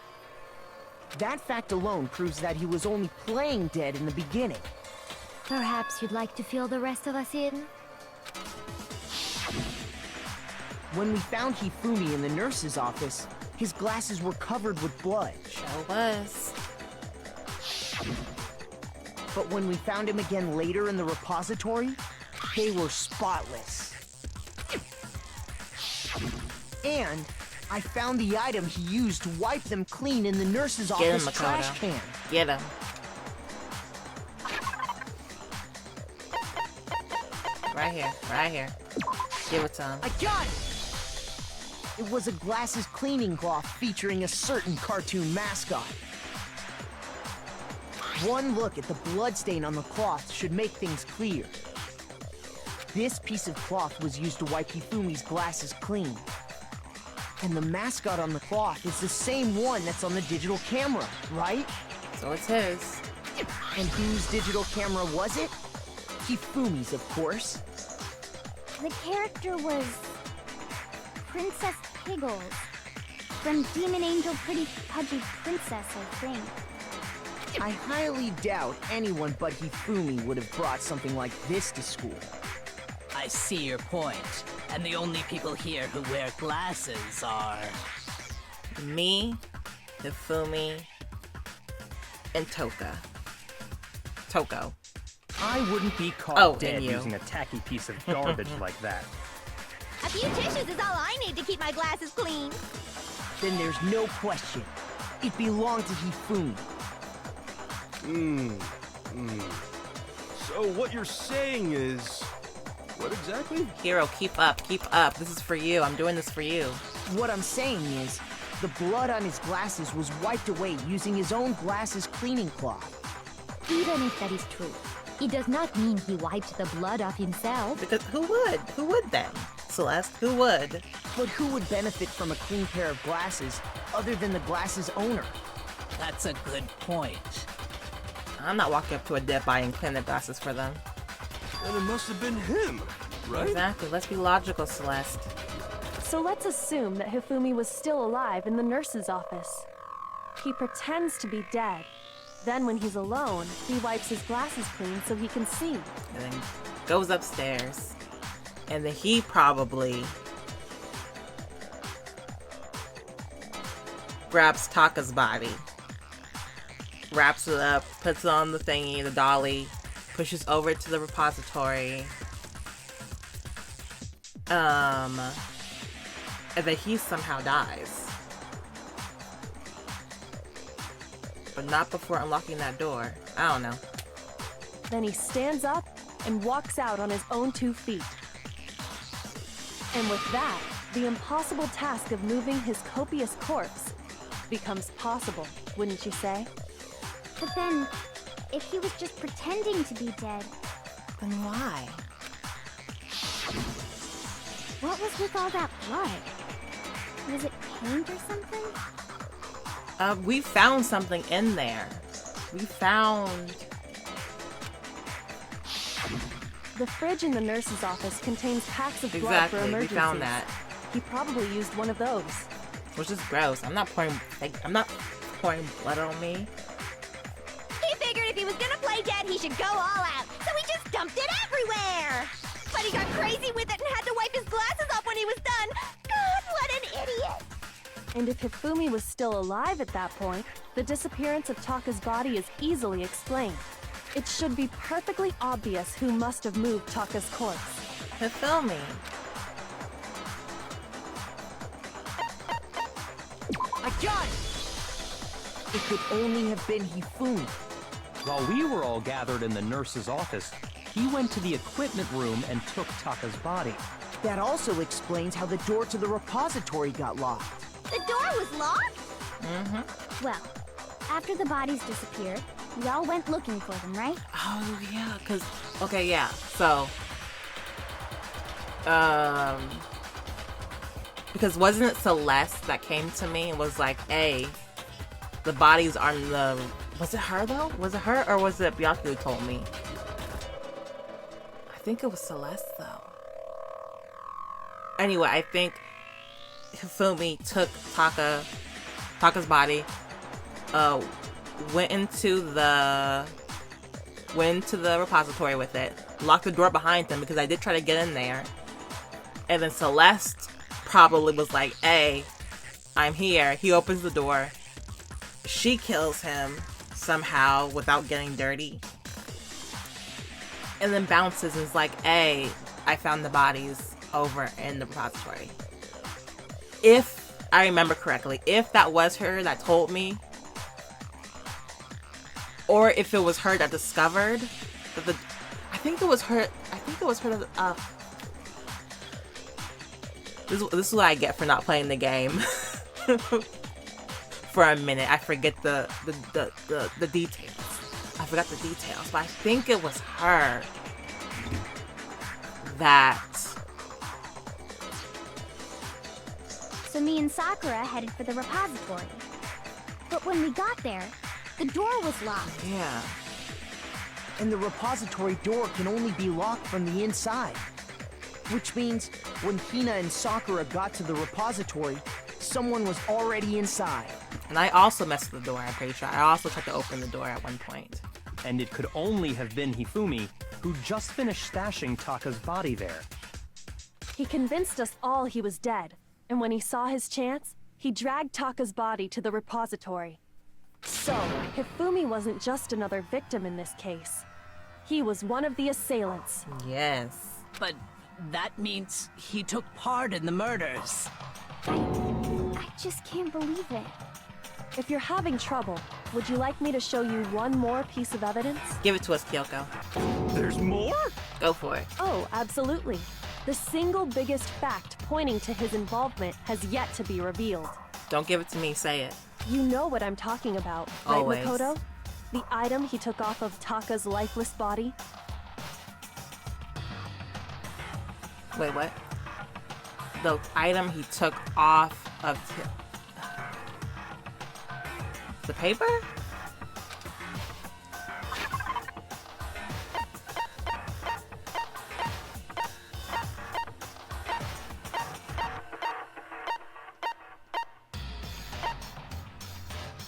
That fact alone proves that he was only playing dead in the beginning. Perhaps you'd like to fill the rest of us in? When we found Hifumi in the nurse's office, his glasses were covered with blood. Sure was. But when we found him again later in the repository, they were spotless. And I found the item he used to wipe them clean in the nurse's Get him, office trash Makoto. can. Get him. Right here. Right here. Give it to him. I got it! It was a glasses cleaning cloth featuring a certain cartoon mascot. One look at the bloodstain on the cloth should make things clear. This piece of cloth was used to wipe Hifumi's glasses clean. And the mascot on the cloth is the same one that's on the digital camera, right? So it's his. And whose digital camera was it? Hifumi's, of course. The character was Princess Piggles from Demon Angel Pretty Pudgy Princess, I think. I highly doubt anyone but Hifumi would have brought something like this to school. I see your point. And the only people here who wear glasses are... Me, Hifumi, and Toko. I wouldn't be caught Oh, dead and you. using a tacky piece of garbage like that. A few tissues is all I need to keep my glasses clean. Then there's no question. It belonged to Hifumi. So, So what you're saying is... What exactly? Hiro, keep up, keep up. This is for you. I'm doing this for you. What I'm saying is, the blood on his glasses was wiped away using his own glasses cleaning cloth. Even if that is true, it does not mean he wiped the blood off himself. Because who would? Who would then? Celeste, who would? But who would benefit from a clean pair of glasses other than the glasses owner? That's a good point. I'm not walking up to a dead body and cleaning their glasses for them. Then it must have been him, right? Exactly. Let's be logical, Celeste. So let's assume that Hifumi was still alive in the nurse's office. He pretends to be dead. Then when he's alone, he wipes his glasses clean so he can see. And then goes upstairs. And then he probably grabs Taka's body, wraps it up, puts it on the thingy, the dolly, pushes over to the repository. And then he somehow dies. But not before unlocking that door. I don't know. Then he stands up and walks out on his own 2 feet. And with that, the impossible task of moving his copious corpse becomes possible, wouldn't you say? But then, if he was just pretending to be dead, Then why? what was with all that blood? Was it paint or something? We found something in there. We found... The fridge in the nurse's office contains packs of blood Exactly, for we emergencies. found that. He probably used one of those. Which is gross. I'm not pouring blood on me. He figured if he was gonna play dead, he should go all out, so he just dumped it everywhere! But he got crazy with it and had to wipe his glasses off when he was done! God, what an idiot! And if Hifumi was still alive at that point, the disappearance of Taka's body is easily explained. It should be perfectly obvious who must have moved Taka's corpse. Hifumi. I got it! It could only have been Hifumi. While we were all gathered in the nurse's office, he went to the equipment room and took Taka's body. That also explains how the door to the repository got locked. The door was locked? Mm-hmm. Well, after the bodies disappeared, we all went looking for them, right? Oh, yeah, because... Okay, yeah, so... Because wasn't it Celeste that came to me and was like, hey, the bodies are in the... Was it her, though? Was it her, or was it Byaku who told me? I think it was Celeste, though. Anyway, I think Hifumi took Taka's body, went into the repository with it, locked the door behind him because I did try to get in there, and then Celeste probably was like, hey, I'm here. He opens the door, she kills him somehow without getting dirty, and then bounces and is like, hey, I found the bodies over in the repository. If I remember correctly, if that was her that told me, or if it was her that discovered that I think it was her that, this is what I get for not playing the game. For a minute, I forget the details. I forgot the details, but I think it was her that... So me and Sakura headed for the repository. But when we got there, the door was locked. Yeah. And the repository door can only be locked from the inside. Which means when Hina and Sakura got to the repository, someone was already inside. And I also messed with the door, I'm pretty sure. I also tried to open the door at one point. And it could only have been Hifumi, who just finished stashing Taka's body there. He convinced us all he was dead, and when he saw his chance, he dragged Taka's body to the repository. So, Hifumi wasn't just another victim in this case. He was one of the assailants. Yes. But that means he took part in the murders. I just can't believe it. If you're having trouble, would you like me to show you one more piece of evidence? Give it to us, Kyoko. There's more? Go for it. Oh, absolutely. The single biggest fact pointing to his involvement has yet to be revealed. Don't give it to me, say it. You know what I'm talking about, right, Always. Makoto? The item he took off of Taka's lifeless body? Wait, what? The item he took off of the paper?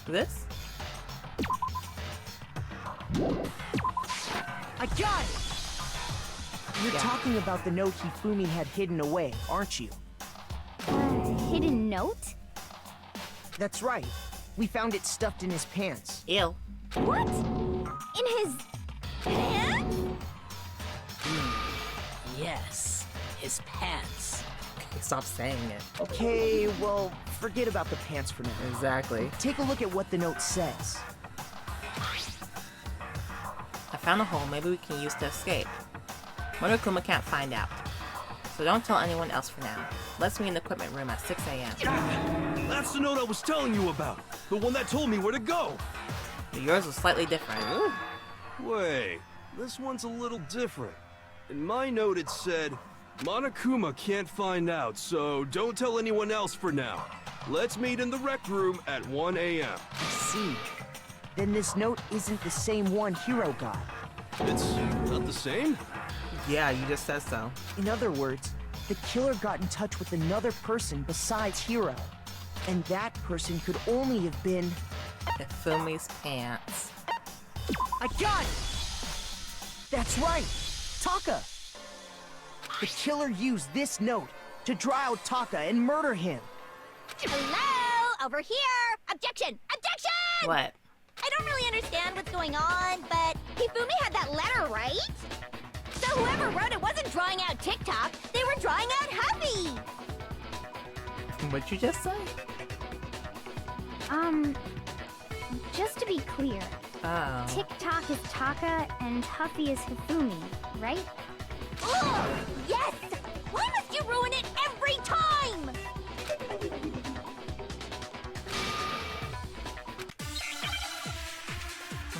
This? I got it! You're Yeah. talking about the note Hifumi had hidden away, aren't you? Hidden note? That's right. We found it stuffed in his pants. Ew. What? In his pants? Yes, his pants. Stop saying it. Okay, well, forget about the pants for now. Exactly. Take a look at what the note says. I found a hole maybe we can use to escape. Monokuma can't find out. So don't tell anyone else for now. Let's meet in the equipment room at 6 a.m. That's the note I was telling you about. The one that told me where to go. But yours was slightly different. Wait, this one's a little different. In my note it said, Monokuma can't find out, so don't tell anyone else for now. Let's meet in the rec room at 1 a.m. I see. Then this note isn't the same one Hiro got. It's not the same? Yeah, you just said so. In other words, the killer got in touch with another person besides Hiro. And that person could only have been... Hifumi's pants. I got it! That's right! Taka! The killer used this note to draw out Taka and murder him. Hello? Over here! Objection! Objection! What? I don't really understand what's going on, but Hifumi had that letter, right? So whoever wrote it wasn't drawing out TikTok, they were drawing out Huffy! What'd you just say? Just to be clear, Oh. TikTok is Taka and Huffy is Hifumi, right? Oh, yes! Why must you ruin it every time?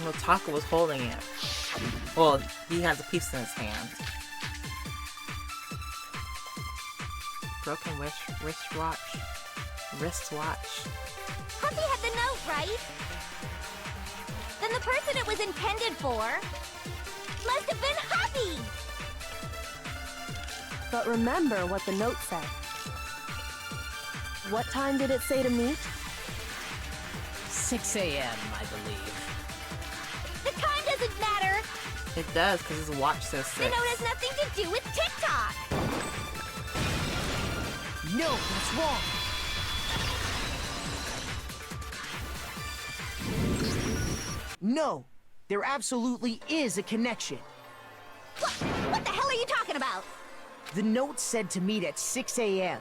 Well, Taka was holding it. Well, he has a piece in his hand. Broken wristwatch. Huffy had the note, right? Then the person it was intended for must have been Huffy! But remember what the note said. What time did it say to meet? 6 a.m., I believe. The time doesn't matter! It does, because his watch says The 6. note has nothing to do with TikTok! No, that's wrong! No, there absolutely is a connection. What the hell are you talking about? The note said to meet at 6 a.m.,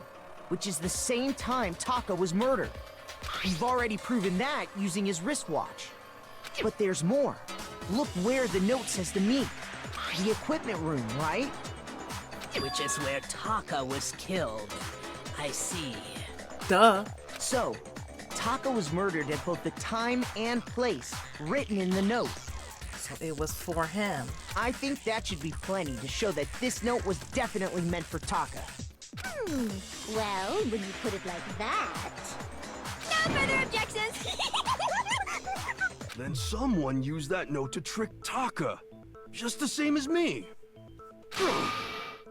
which is the same time Taka was murdered. We've already proven that using his wristwatch. But there's more. Look where the note says to meet. The equipment room, right? Which is where Taka was killed. I see. Duh. So, Taka was murdered at both the time and place written in the note. So it was for him. I think that should be plenty to show that this note was definitely meant for Taka. Well, when you put it like that... No further objections! Then someone used that note to trick Taka. Just the same as me.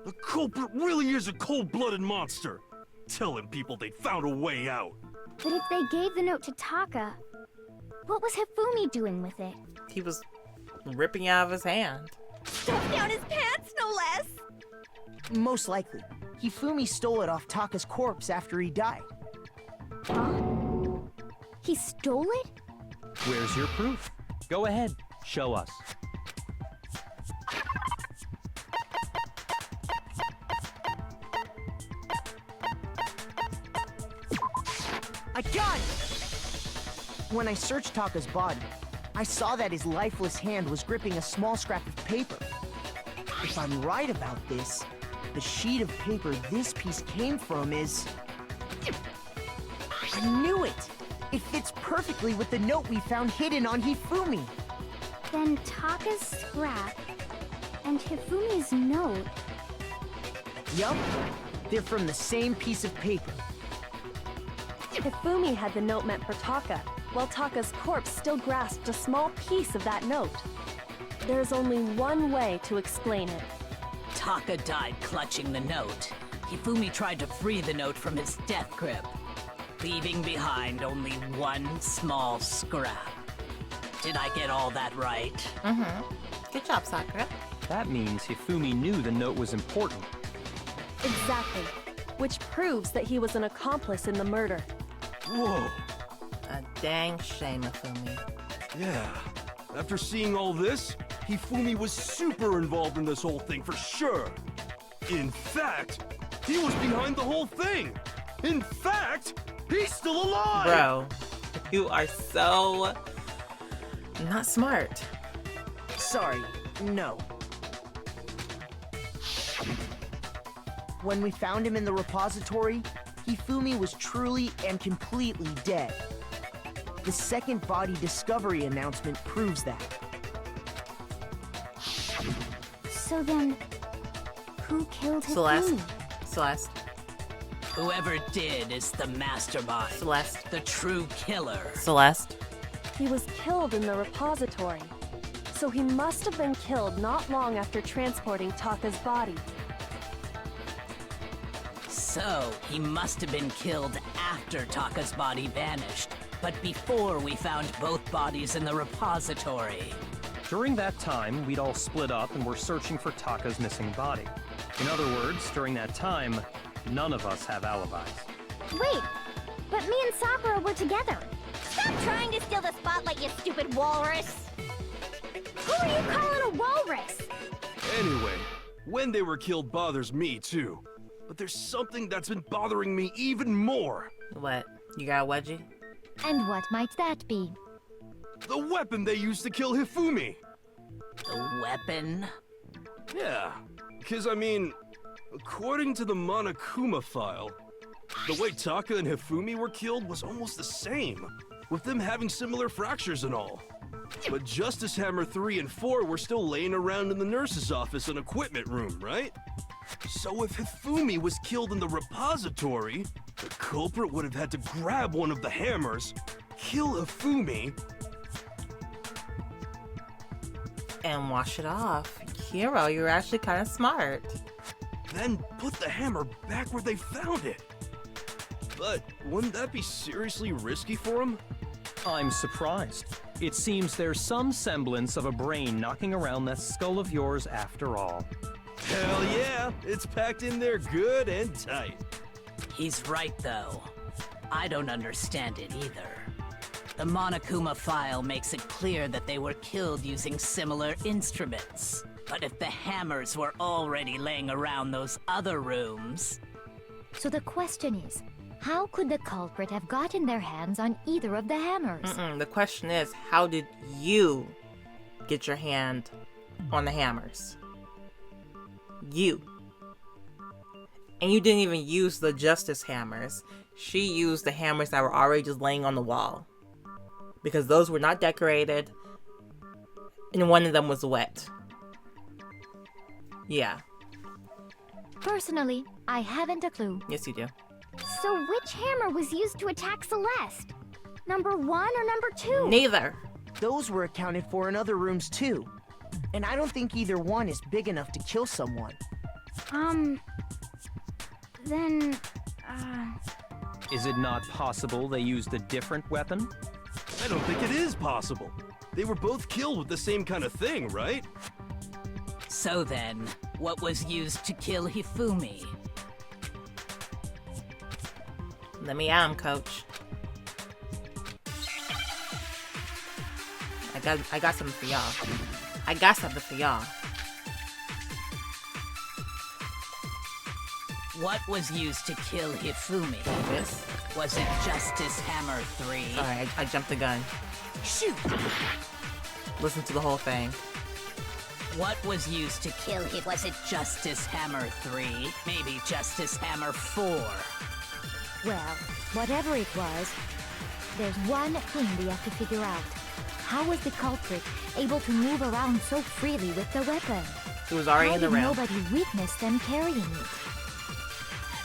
The culprit really is a cold-blooded monster. Telling people they found a way out. But if they gave the note to Taka, what was Hifumi doing with it? He was ripping it out of his hand. Stuffed down his pants, no less! Most likely, Hifumi stole it off Taka's corpse after he died. He stole it? Where's your proof? Go ahead, show us. I got it! When I searched Taka's body, I saw that his lifeless hand was gripping a small scrap of paper. If I'm right about this, the sheet of paper this piece came from is... I knew it! It fits perfectly with the note we found hidden on Hifumi. Then Taka's scrap and Hifumi's note. Yup, they're from the same piece of paper. Hifumi had the note meant for Taka, while Taka's corpse still grasped a small piece of that note. There's only one way to explain it. Taka died clutching the note. Hifumi tried to free the note from his death grip, leaving behind only one small scrap. Did I get all that right? Mm-hmm. Good job, Sakura. That means Hifumi knew the note was important. Exactly. Which proves that he was an accomplice in the murder. Whoa. A dang shame, Hifumi. Yeah. After seeing all this, Hifumi was super involved in this whole thing for sure. In fact, he was behind the whole thing. In fact, he's still alive! Bro, you are so not smart. Sorry, no. When we found him in the repository, Hifumi was truly and completely dead. The second body discovery announcement proves that. So then, who killed Celeste. Hifumi? Celeste. Whoever did is the mastermind. Celeste. The true killer. Celeste. He was killed in the repository. So he must have been killed not long after transporting Taka's body. So, he must have been killed after Taka's body vanished, but before we found both bodies in the repository. During that time, we'd all split up and were searching for Taka's missing body. In other words, during that time, none of us have alibis. Wait, but me and Sakura were together. Stop trying to steal the spotlight, you stupid walrus! Who are you calling a walrus? Anyway, when they were killed bothers me too. But there's something that's been bothering me even more. What? You got a wedgie? And what might that be? The weapon they used to kill Hifumi. The weapon? Yeah, because I mean, according to the Monokuma file, the way Taka and Hifumi were killed was almost the same, with them having similar fractures and all. But Justice Hammer 3 and 4 were still laying around in the nurse's office and equipment room, right? So if Hifumi was killed in the repository, the culprit would have had to grab one of the hammers, kill Hifumi, and wash it off. Hiro, you're actually kind of smart. then put the hammer back where they found it. But wouldn't that be seriously risky for him? I'm surprised. It seems there's some semblance of a brain knocking around that skull of yours after all. Hell yeah, it's packed in there good and tight. He's right, though. I don't understand it either. The Monokuma file makes it clear that they were killed using similar instruments. But if the hammers were already laying around those other rooms... So the question is, how could the culprit have gotten their hands on either of the hammers? The question is, how did you get your hand on the hammers? You. And you didn't even use the Justice hammers. She used the hammers that were already just laying on the wall. Because those were not decorated. And one of them was wet. Yeah. Personally, I haven't a clue. Yes, you do. So which hammer was used to attack Celeste? Number 1 or number 2? Neither. Those were accounted for in other rooms too. And I don't think either one is big enough to kill someone. Then, Is it not possible they used a different weapon? I don't think it is possible. They were both killed with the same kind of thing, right? So then, what was used to kill Hifumi? Let me at him, coach. I got something for y'all. I got something for y'all. What was used to kill Hifumi? This? Was it Justice Hammer 3? Sorry, I jumped the gun. Shoot! Listen to the whole thing. What was used to kill him? Was it Justice Hammer 3? Maybe Justice Hammer 4? Well, whatever it was, there's one thing we have to figure out. How was the culprit able to move around so freely with the weapon? He was already in the room. Nobody witnessed them carrying it?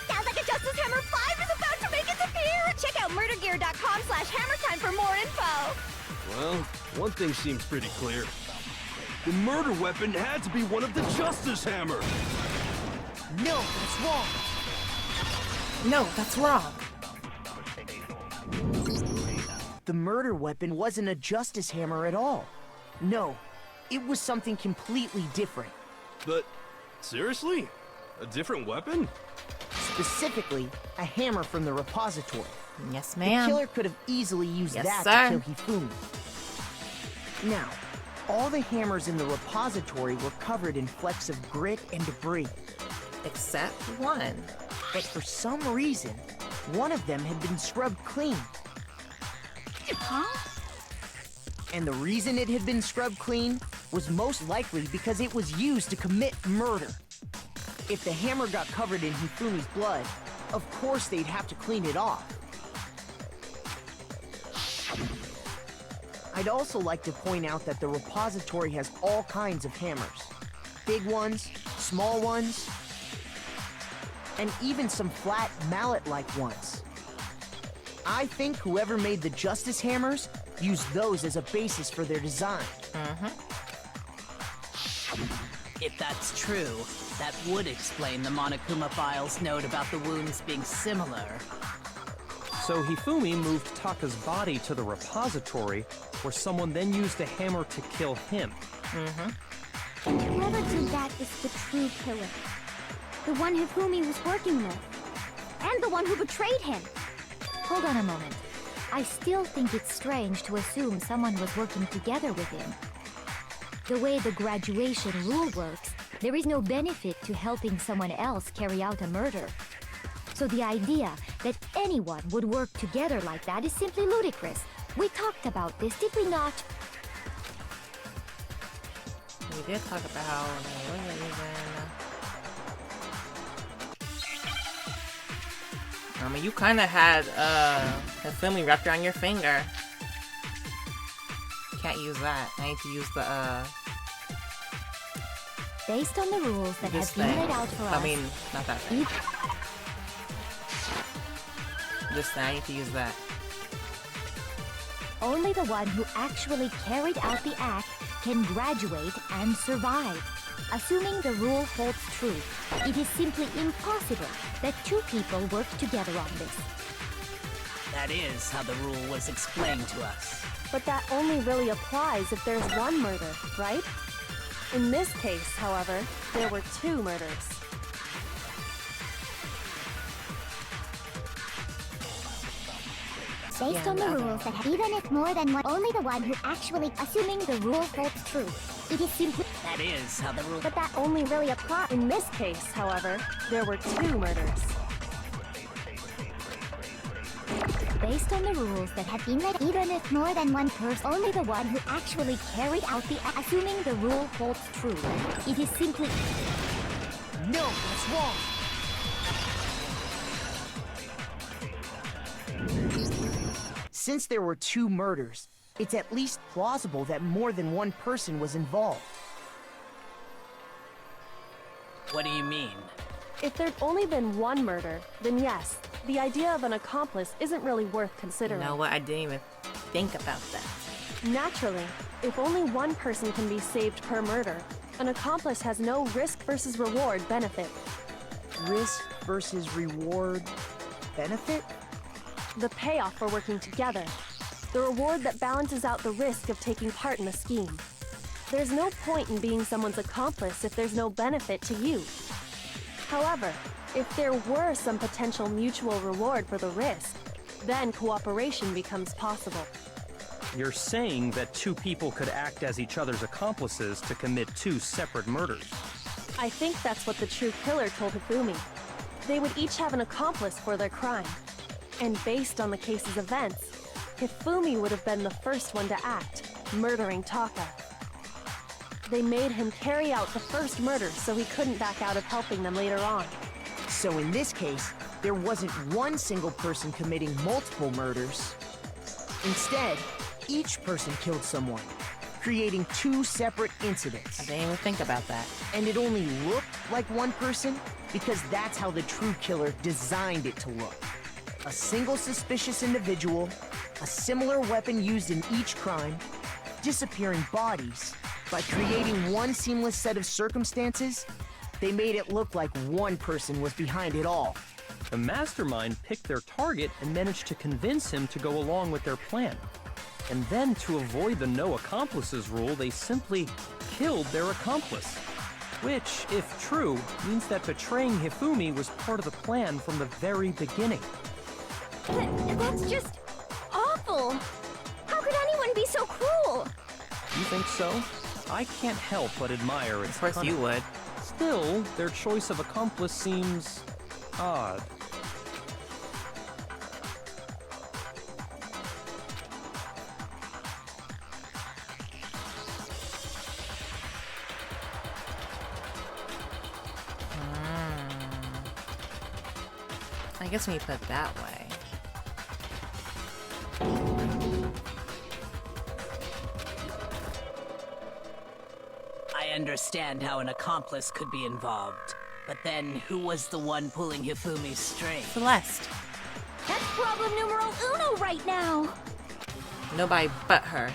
Sounds like a Justice Hammer 5 is about to make its appearance! Check out murdergear.com/hammertime for more info! Well, one thing seems pretty clear. The murder weapon had to be one of the Justice Hammers! No, that's wrong. No, that's wrong. The murder weapon wasn't a justice hammer at all. No, it was something completely different. But, seriously? A different weapon? Specifically, a hammer from the repository. Yes, The ma'am. killer could have easily used Yes, that sir. to kill Hifumi. Now, all the hammers in the repository were covered in flecks of grit and debris. Except one. But for some reason, one of them had been scrubbed clean. Huh? And the reason it had been scrubbed clean was most likely because it was used to commit murder. If the hammer got covered in Hifumi's blood, of course they'd have to clean it off. I'd also like to point out that the repository has all kinds of hammers. Big ones, small ones, and even some flat mallet-like ones. I think whoever made the Justice Hammers used those as a basis for their design. If that's true, that would explain the Monokuma file's note about the wounds being similar. So Hifumi moved Taka's body to the repository, where someone then used a hammer to kill him. And whoever did that is the true killer. The one Hifumi was working with. And the one who betrayed him. Hold on a moment. I still think it's strange to assume someone was working together with him. The way the graduation rule works, there is no benefit to helping someone else carry out a murder. So the idea that anyone would work together like that is simply ludicrous. We talked about this, did we not? We did talk about how they wasn't even... I mean, you kind of had Hifumi wrapped around your finger. Can't use that. I need to use the Based on the rules that this have been thing. laid out for us. I mean, not that thing. each- This thing. I need to use that. Only the one who actually carried out the act can graduate and survive. Assuming the rule holds true, it is simply impossible that two people work together on this. That is how the rule was explained to us. But that only really applies if there's one murder, right? In this case, however, there were two murders. Based on the rules that even if more than one, only the one who actually, assuming the rule holds true, it is simply. That is how the rule... But that only really applies. In this case, however, there were two murders. Based on the rules that have been laid, even if more than one person, only the one who actually carried out the act, assuming the rule holds true, it is simply. No, that's wrong. Since there were two murders, it's at least plausible that more than one person was involved. What do you mean? If there'd only been one murder, then yes, the idea of an accomplice isn't really worth You considering. know what? I didn't even think about that. Naturally, if only one person can be saved per murder, an accomplice has no risk versus reward benefit. Risk versus reward benefit? The payoff for working together. The reward that balances out the risk of taking part in a scheme. There's no point in being someone's accomplice if there's no benefit to you. However, if there were some potential mutual reward for the risk, then cooperation becomes possible. You're saying that two people could act as each other's accomplices to commit two separate murders. I think that's what the true killer told Hifumi. They would each have an accomplice for their crime. And based on the case's events, Hifumi would have been the first one to act, murdering Taka. They made him carry out the first murder so he couldn't back out of helping them later on. So in this case, there wasn't one single person committing multiple murders. Instead, each person killed someone, creating two separate incidents. I didn't even think about that. And it only looked like one person because that's how the true killer designed it to look. A single suspicious individual, a similar weapon used in each crime, disappearing bodies. By creating one seamless set of circumstances, they made it look like one person was behind it all. The mastermind picked their target and managed to convince him to go along with their plan. And then, to avoid the no accomplices rule, they simply killed their accomplice. Which, if true, means that betraying Hifumi was part of the plan from the very beginning. That's just awful. How could anyone be so cruel? You think so? I can't help but admire its Of course you would. Still, their choice of accomplice seems odd. I guess when you put it that way. I understand how an accomplice could be involved. But then, who was the one pulling Hifumi's string? Celeste. That's problem numero uno right now. Nobody but her.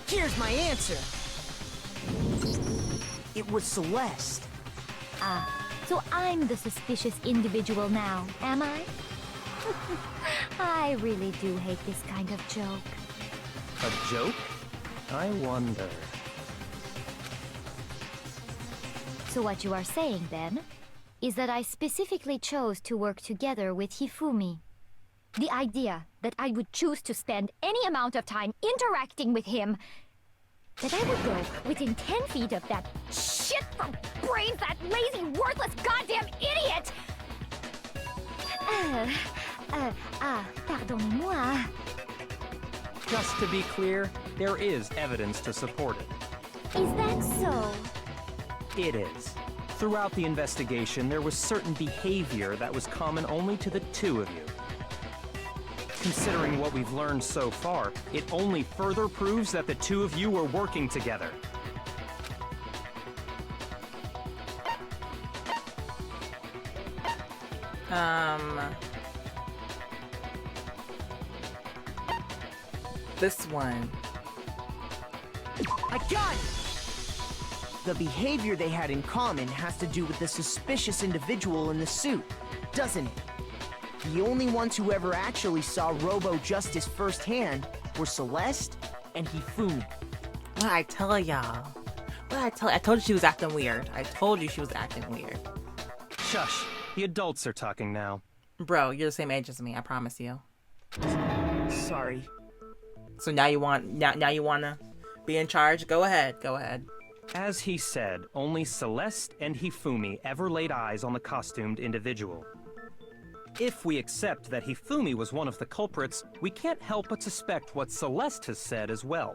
Here's my answer. It was Celeste. So I'm the suspicious individual now, am I? I really do hate this kind of joke. A joke? I wonder. So what you are saying, then, is that I specifically chose to work together with Hifumi. The idea that I would choose to spend any amount of time interacting with him, that I would go within 10 feet of that shit for brains, that lazy, worthless goddamn idiot! Pardonnez-moi. Just to be clear, there is evidence to support it. Is that so? It is. Throughout the investigation, there was certain behavior that was common only to the two of you. Considering what we've learned so far, it only further proves that the two of you were working together. This one. I got it! The behavior they had in common has to do with the suspicious individual in the suit, doesn't it? The only ones who ever actually saw Robo-Justice firsthand were Celeste and Hifumi. What did I tell y'all? What did I tell you? I told you she was acting weird. I told you she was acting weird. Shush. The adults are talking now. Bro, you're the same age as me, I promise you. Sorry. So now you wanna be in charge? Go ahead, go ahead. As he said, only Celeste and Hifumi ever laid eyes on the costumed individual. If we accept that Hifumi was one of the culprits, we can't help but suspect what Celeste has said as well.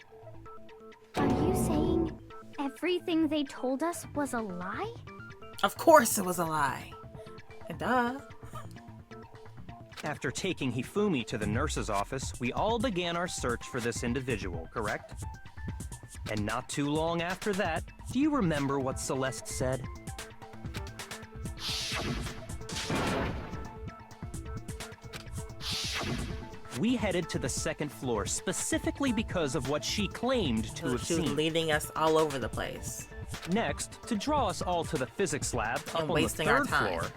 Are you saying everything they told us was a lie? Of course it was a lie. Duh. After taking Hifumi to the nurse's office, we all began our search for this individual, correct? And not too long after that, do you remember what Celeste said? We headed to the second floor specifically because of what she claimed to have She was seen. leading us all over the place. Next, to draw us all to the physics lab up And on wasting the our third time. floor.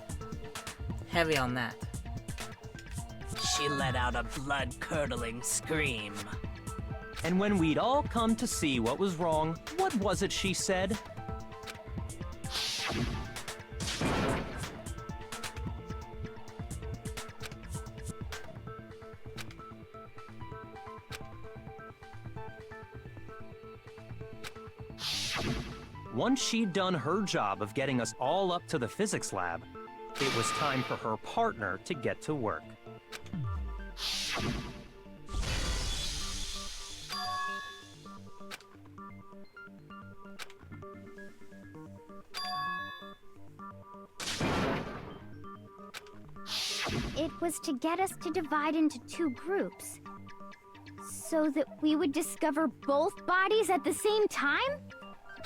Heavy on that. She let out a blood-curdling scream. And when we'd all come to see what was wrong, what was it she said? Once she'd done her job of getting us all up to the physics lab, it was time for her partner to get to work. It was to get us to divide into two groups, so that we would discover both bodies at the same time?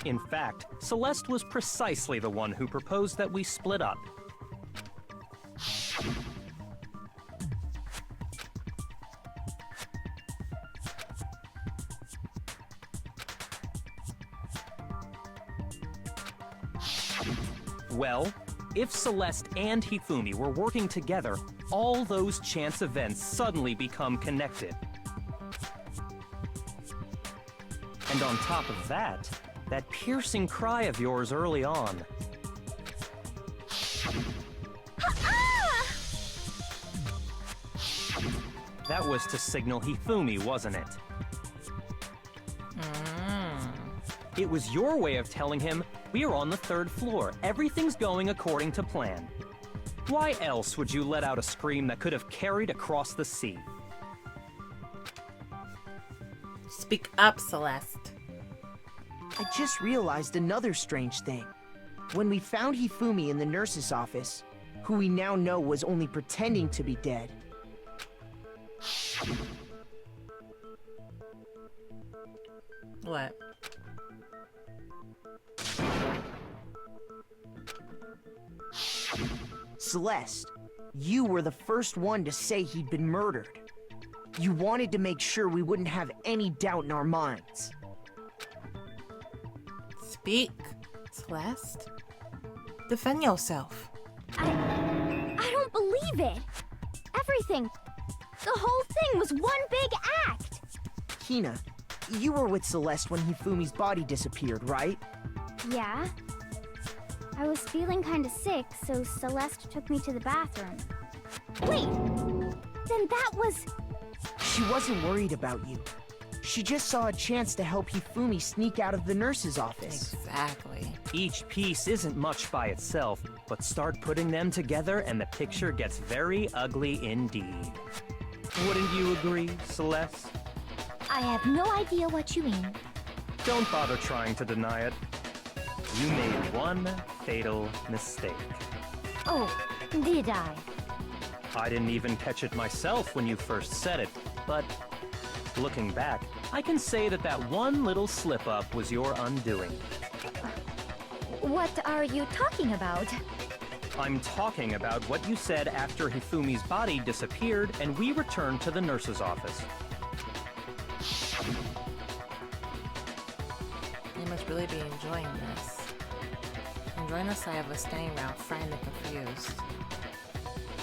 In fact, Celeste was precisely the one who proposed that we split up. Well, if Celeste and Hifumi were working together, all those chance events suddenly become connected. And on top of that, that piercing cry of yours early on. That was to signal Hifumi, wasn't it? It was your way of telling him, we're on the 3rd floor, everything's going according to plan. Why else would you let out a scream that could have carried across the sea? Speak up, Celeste. I just realized another strange thing. When we found Hifumi in the nurse's office, who we now know was only pretending to be dead. What? Celeste, you were the first one to say he'd been murdered. You wanted to make sure we wouldn't have any doubt in our minds. Speak, Celeste. Defend yourself. I don't believe it! Everything, the whole thing was one big act! Hina, you were with Celeste when Hifumi's body disappeared, right? Yeah. I was feeling kinda sick, so Celeste took me to the bathroom. Wait! Then that was... She wasn't worried about you. She just saw a chance to help Hifumi sneak out of the nurse's office. Exactly. Each piece isn't much by itself, but start putting them together and the picture gets very ugly indeed. Wouldn't you agree, Celeste? I have no idea what you mean. Don't bother trying to deny it. You made one fatal mistake. Oh, did I? I didn't even catch it myself when you first said it, but looking back, I can say that that one little slip-up was your undoing. What are you talking about? I'm talking about what you said after Hifumi's body disappeared and we returned to the nurse's office. You must really be enjoying this. Enjoying the sight of us standing around frightened and confused.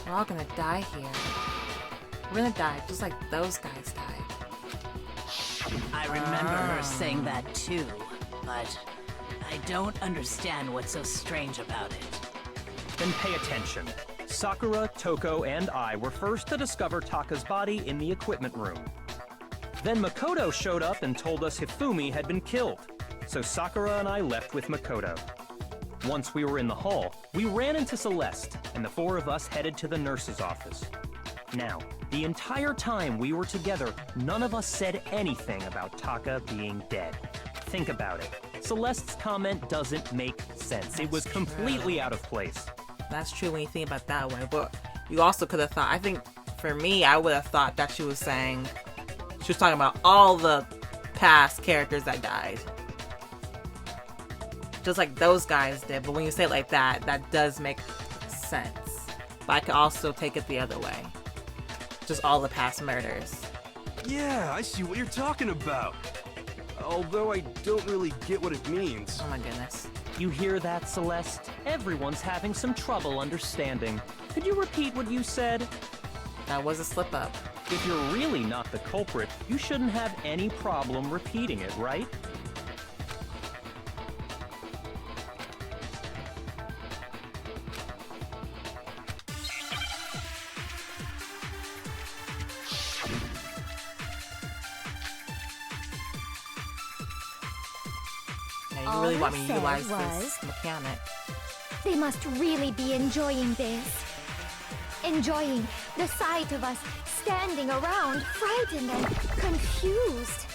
We're all gonna die here. We're gonna die just like those guys died. I remember her saying that too, but I don't understand what's so strange about it. Then pay attention. Sakura, Toko, and I were first to discover Taka's body in the equipment room. Then Makoto showed up and told us Hifumi had been killed, so Sakura and I left with Makoto. Once we were in the hall, we ran into Celeste, and the four of us headed to the nurse's office. Now, the entire time we were together, none of us said anything about Taka being dead. Think about it. Celeste's comment doesn't make sense. It was completely out of place. That's true when you think about it that way, but you also could have thought, I think for me, I would have thought that she was saying, she was talking about all the past characters that died. Just like those guys did, but when you say it like that, that does make sense. But I could also take it the other way. Just all the past murders. Yeah, I see what you're talking about. Although I don't really get what it means. Oh my goodness. You hear that, Celeste? Everyone's having some trouble understanding. Could you repeat what you said? That was a slip up. If you're really not the culprit, you shouldn't have any problem repeating it, right? you All really I want me to said utilize was- this mechanic. They must really be enjoying this. Enjoying the sight of us standing around, frightened and confused.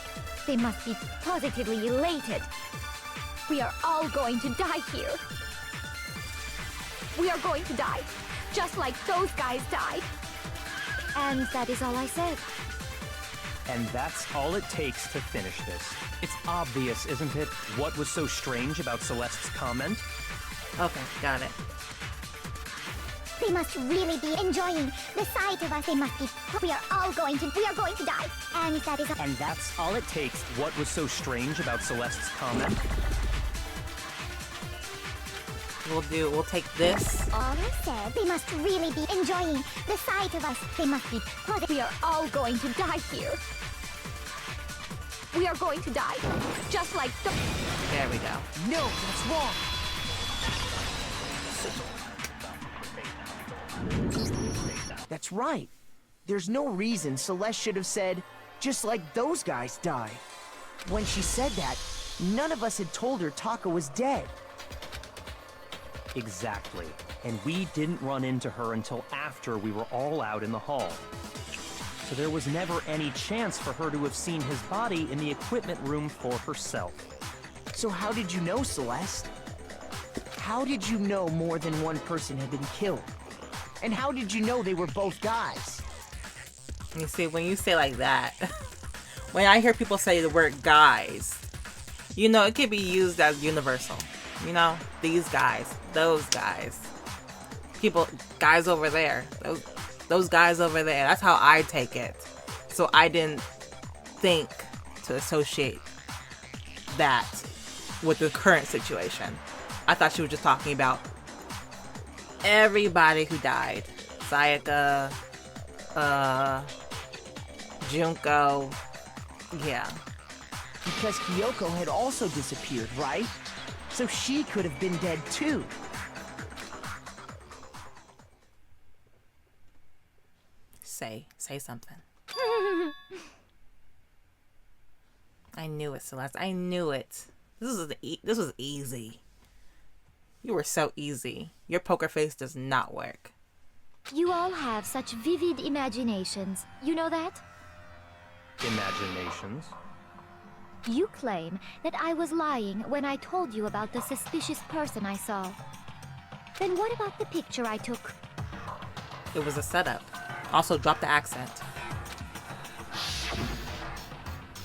They must be positively elated. We are all going to die here. We are going to die, just like those guys died. And that is all I said. And that's all it takes to finish this. It's obvious, isn't it? What was so strange about Celeste's comment? Okay, got it. They must really be enjoying the sight of us. They must be. We are going to die. And that is. And that's all it takes. What was so strange about Celeste's comment? We'll take this. All I said. They must really be enjoying the sight of us. They must be. We are all going to die here. We are going to die, just like the. There we go. No, that's wrong. That's right. There's no reason Celeste should have said, just like those guys die. When she said that, none of us had told her Taka was dead. Exactly. And we didn't run into her until after we were all out in the hall. So there was never any chance for her to have seen his body in the equipment room for herself. So how did you know, Celeste? How did you know more than one person had been killed? And how did you know they were both guys? You see, when you say like that, when I hear people say the word guys, you know, it could be used as universal. You know, these guys, those guys, people, guys over there, those guys over there. That's how I take it. So I didn't think to associate that with the current situation. I thought she was just talking about everybody who died. Sayaka, Junko, yeah. Because Kyoko had also disappeared, right? So she could have been dead too. Say something. I knew it, Celeste. I knew it. This was easy. You were so easy. Your poker face does not work. You all have such vivid imaginations. You know that? Imaginations? You claim that I was lying when I told you about the suspicious person I saw. Then what about the picture I took? It was a setup. Also, drop the accent.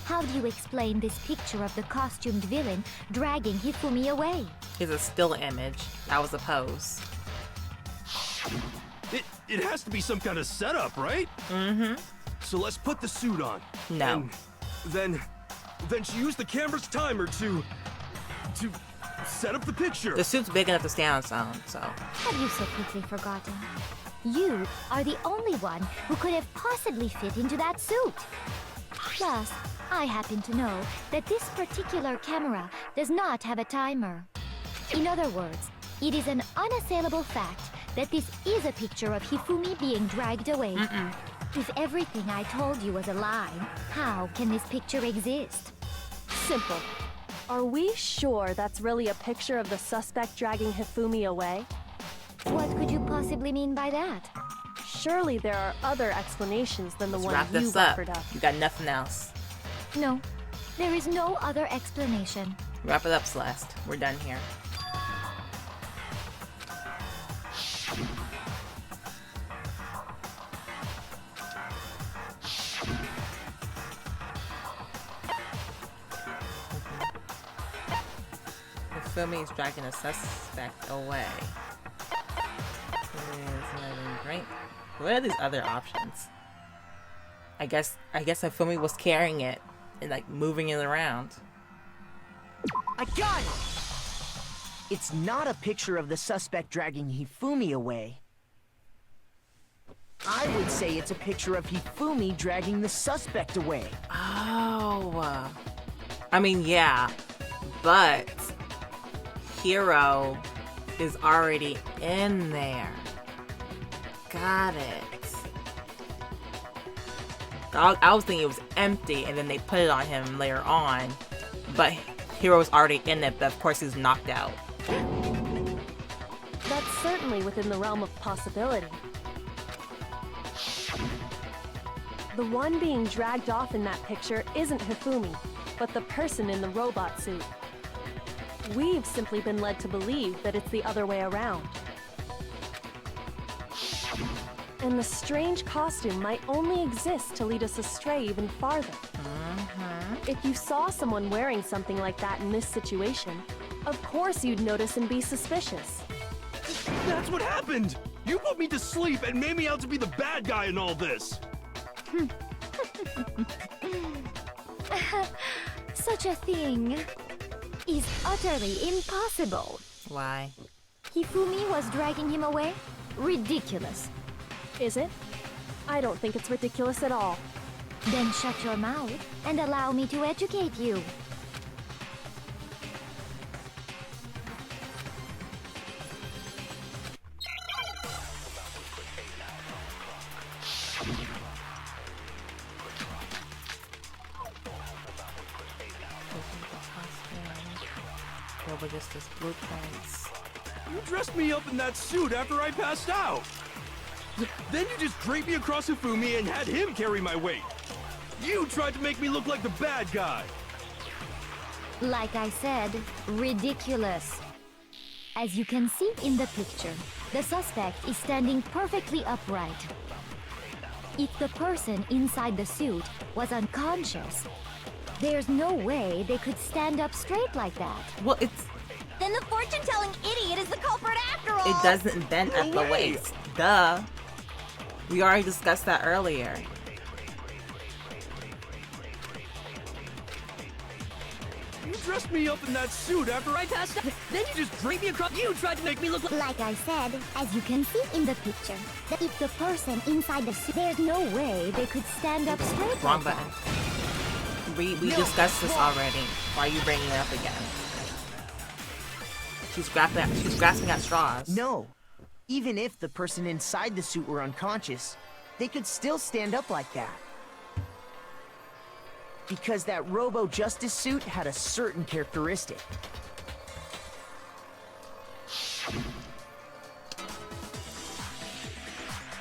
How do you explain this picture of the costumed villain dragging Hifumi away? It's a still image. That was a pose. It has to be some kind of setup, right? Mm-hmm. So let's put the suit on. No. And then she used the camera's timer to set up the picture. The suit's big enough to stand on its own, so. Have you so quickly forgotten? You are the only one who could have possibly fit into that suit. Plus, I happen to know that this particular camera does not have a timer. In other words, it is an unassailable fact that this is a picture of Hifumi being dragged away. If everything I told you was a lie, how can this picture exist? Simple. Are we sure that's really a picture of the suspect dragging Hifumi away? What could you possibly mean by that? Surely there are other explanations than the Let's one wrap you this up. offered up. You got nothing else. No, there is no other explanation. Wrap it up, Celeste. We're done here. Hifumi is dragging a suspect away. Right? What are these other options? I guess Hifumi was carrying it and like moving it around. I got it! It's not a picture of the suspect dragging Hifumi away. I would say it's a picture of Hifumi dragging the suspect away. Oh. I mean, yeah. But Hiro is already in there. Got it. I was thinking it was empty and then they put it on him later on. But Hiro was already in it, but of course he's knocked out. That's certainly within the realm of possibility. The one being dragged off in that picture isn't Hifumi, but the person in the robot suit. We've simply been led to believe that it's the other way around. And the strange costume might only exist to lead us astray even farther. If you saw someone wearing something like that in this situation, of course you'd notice and be suspicious. That's what happened! You put me to sleep and made me out to be the bad guy in all this! Such a thing is utterly impossible. Why? Hifumi was dragging him away? Ridiculous. Is it? I don't think it's ridiculous at all. Then shut your mouth and allow me to educate you. Just as blueprints. You dressed me up in that suit after I passed out! Then you just draped me across Hifumi and had him carry my weight! You tried to make me look like the bad guy! Like I said, ridiculous. As you can see in the picture, the suspect is standing perfectly upright. If the person inside the suit was unconscious, there's no way they could stand up straight like that. Well, it's... Then the fortune-telling idiot is the culprit after all! It doesn't bend at the waist. Duh. We already discussed that earlier. You dressed me up in that suit after I passed out. Then you just draped me across. You tried to make me look like I said, as you can see in the picture, that if the person inside the suit, there's no way they could stand up straight. Wrong like button. That. We discussed this already. Why are you bringing it up again? She's grasping at straws. No. Even if the person inside the suit were unconscious, they could still stand up like that. Because that Robo-Justice suit had a certain characteristic.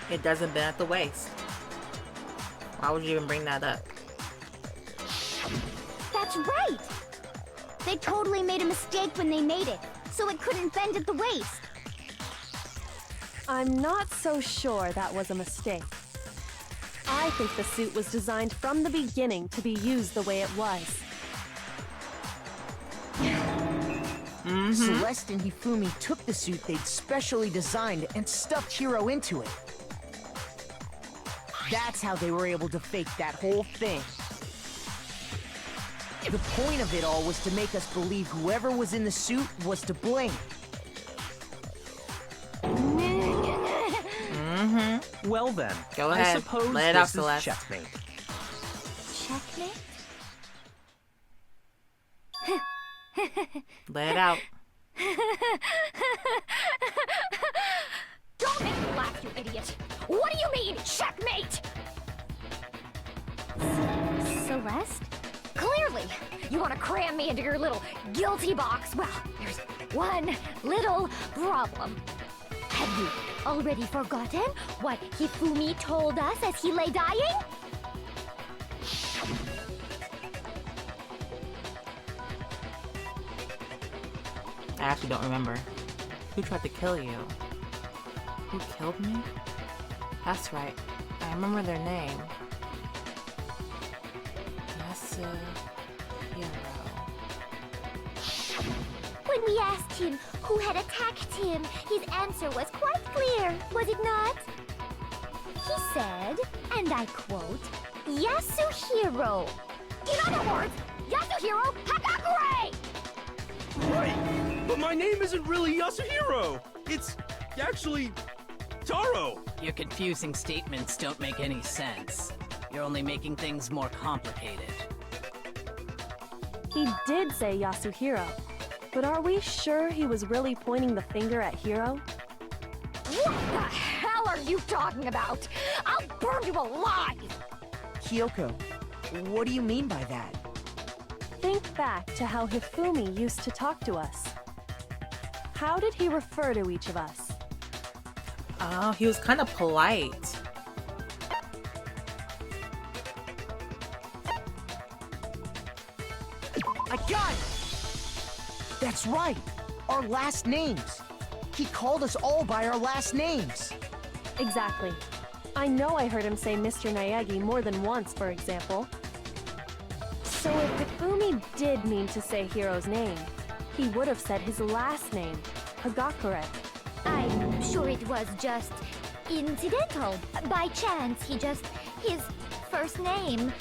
It doesn't bend at the waist. Why would you even bring that up? That's right! They totally made a mistake when they made it, so it couldn't bend at the waist. I'm not so sure that was a mistake. I think the suit was designed from the beginning to be used the way it was. Celeste and Hifumi took the suit they'd specially designed and stuffed Hiro into it. That's how they were able to fake that whole thing. The point of it all was to make us believe whoever was in the suit was to blame. Well then, Go ahead. I suppose Let it out, this is Celeste. checkmate. Checkmate? Let it out. Don't make me laugh, you idiot! What do you mean, checkmate? Celeste? Clearly, you want to cram me into your little guilty box. Well, there's one little problem. Have you already forgotten what Hifumi told us as he lay dying? I actually don't remember. Who tried to kill you? Who killed me? That's right. I remember their name. Hiro. When we asked him who had attacked him, his answer was quite clear, was it not? He said, and I quote, Yasuhiro. In other words, Yasuhiro Hakakure! Right! But my name isn't really Yasuhiro! It's actually Taro! Your confusing statements don't make any sense. You're only making things more complicated. He did say Yasuhiro, but are we sure he was really pointing the finger at Hiro? What the hell are you talking about? I'll burn you alive! Kyoko, what do you mean by that? think back to how Hifumi used to talk to us. How did he refer to each of us? Oh, he was kind of polite. I got it! That's right! Our last names! He called us all by our last names! Exactly. I know I heard him say Mr. Naegi more than once, for example. So if Hifumi did mean to say Hiro's name, he would have said his last name, Hagakure. I'm sure it was just incidental. By chance, his first name.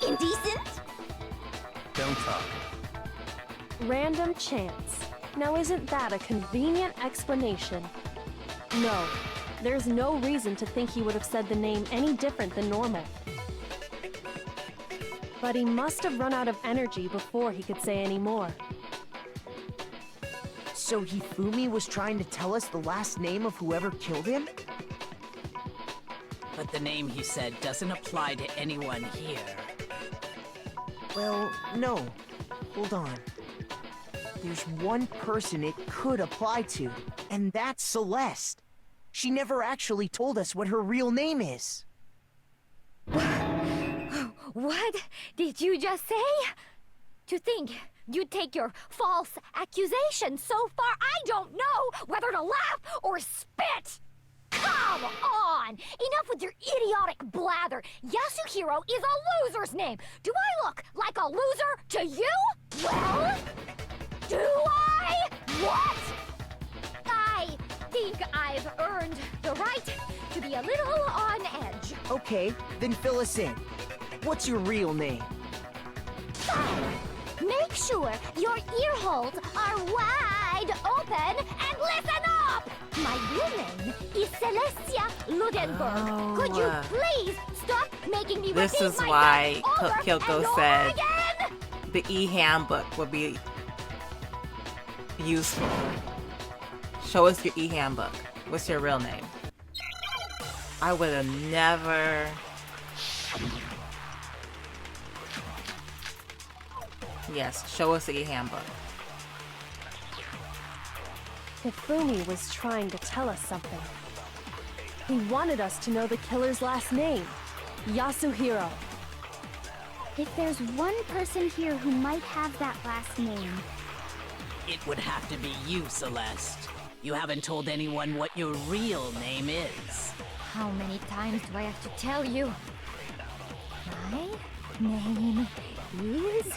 Indecent? Don't talk. Random chance. Now isn't that a convenient explanation? No, there's no reason to think he would have said the name any different than normal. But he must have run out of energy before he could say any more. So Hifumi was trying to tell us the last name of whoever killed him? But the name he said doesn't apply to anyone here. Well, no. Hold on. There's one person it could apply to, and that's Celeste. She never actually told us what her real name is. What did you just say? To think you'd take your false accusation so far, I don't know whether to laugh or spit! Come on! Enough with your idiotic blather! Yasuhiro is a loser's name! Do I look like a loser to you? Well, do I? What? I think I've earned the right to be a little on edge. Okay, then fill us in. What's your real name? Fine. Make sure your ear holes are wide open and listen up! My real name is Celestia Ludenberg. Oh, Could you please stop making me this repeat is myself why over Kyoko and over said again? the e-handbook would be useful. Show us your e-handbook. What's your real name? I would have never... Yes, show us the e-handbook. Hifumi was trying to tell us something. He wanted us to know the killer's last name, Yasuhiro. If there's one person here who might have that last name, It would have to be you, Celeste. You haven't told anyone what your real name is. How many times do I have to tell you? My name is...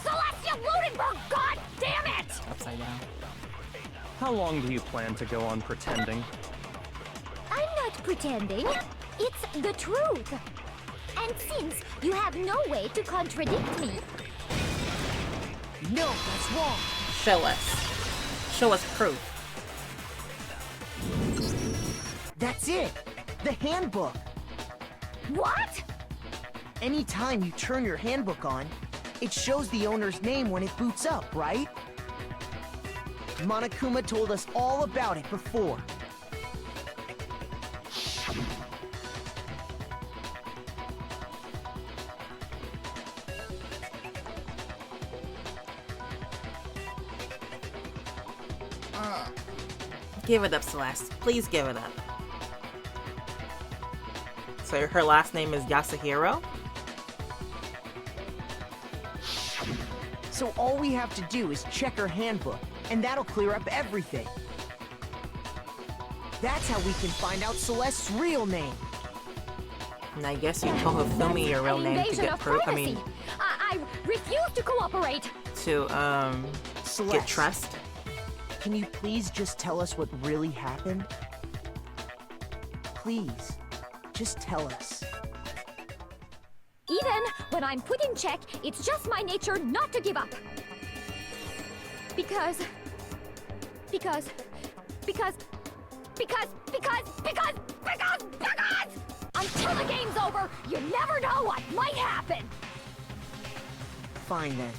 Celestia Ludenberg, god damn it! Upside down. How long do you plan to go on pretending? I'm not pretending. It's the truth. And since you have no way to contradict me... No, that's wrong. Show us. Show us proof. That's it. The handbook. What? Anytime you turn your handbook on, it shows the owner's name when it boots up, right? Monokuma told us all about it before. Give it up, Celeste. Please give it up. So her last name is Yasuhiro? So all we have to do is check her handbook, and that'll clear up everything. That's how we can find out Celeste's real name. And I guess you told Hifumi your real name to get proof. I mean, I refuse to cooperate. to Celeste, get trust. can you please just tell us what really happened? Please, just tell us. Even when I'm put in check, it's just my nature not to give up. Because until the game's over, you never know what might happen. Fine then.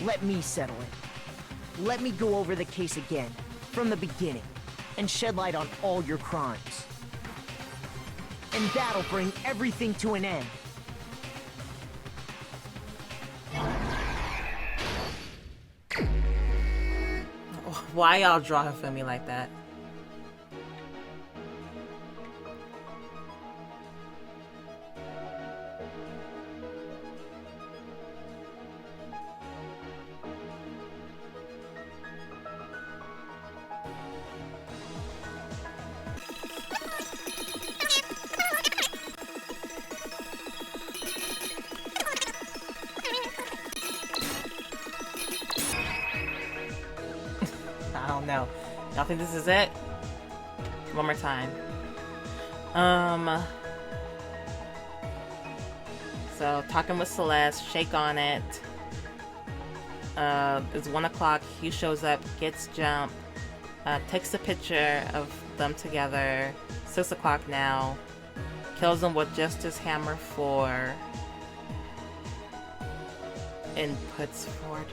Let me settle it. Let me go over the case again, from the beginning, and shed light on all your crimes. And that'll bring everything to an end. Why y'all draw Hifumi like that? I don't know. Y'all think this is it? One more time. So talking with Celeste, shake on it. It's 1 o'clock. He shows up, gets jumped, takes a picture of them together. 6 o'clock now. Kills him with just his hammer 4. And puts 4 down.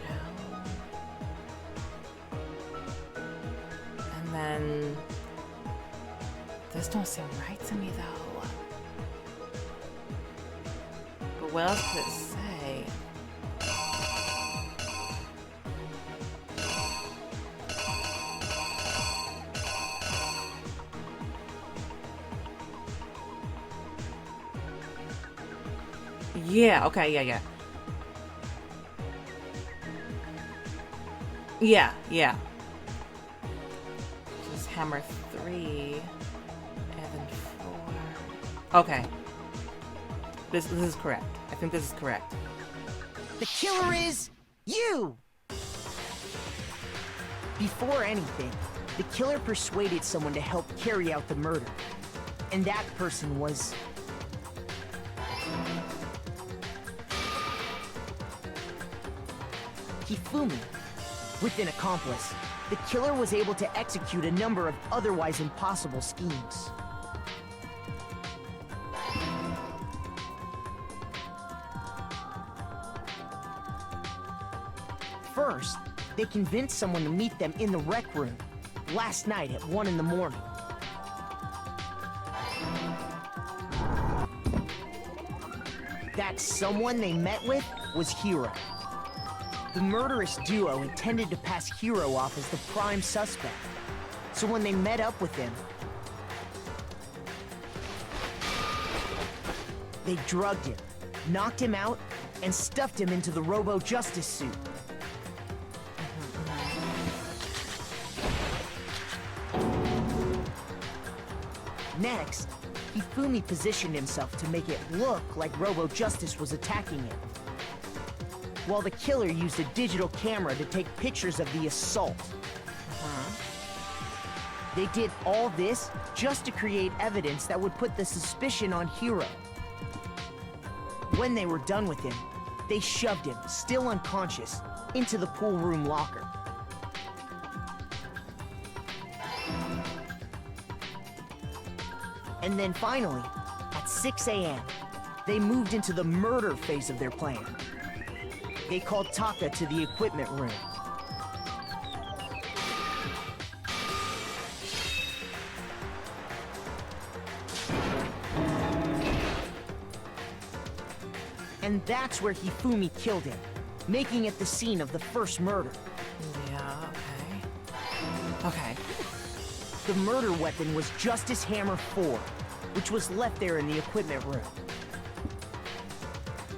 And then this don't seem right to me though. But what else could it say? Yeah, okay, yeah. Yeah. Just hammer 3 and then 4. Okay. This is correct. I think this is correct. The killer is you! Before anything, the killer persuaded someone to help carry out the murder. And that person was... Hifumi. With an accomplice, the killer was able to execute a number of otherwise impossible schemes. First, they convinced someone to meet them in the rec room last night at 1 in the morning. That someone they met with was Hiro. The murderous duo intended to pass Hiro off as the prime suspect. So when they met up with him, they drugged him, knocked him out, and stuffed him into the Robo-Justice suit. Next, Hifumi positioned himself to make it look like Robo-Justice was attacking him, while the killer used a digital camera to take pictures of the assault. They did all this just to create evidence that would put the suspicion on Hiro. When they were done with him, they shoved him, still unconscious, into the pool room locker. And then finally, at 6 a.m., they moved into the murder phase of their plan. They called Taka to the equipment room. And that's where Hifumi killed him, making it the scene of the first murder. Yeah, okay. The murder weapon was Justice Hammer 4, which was left there in the equipment room.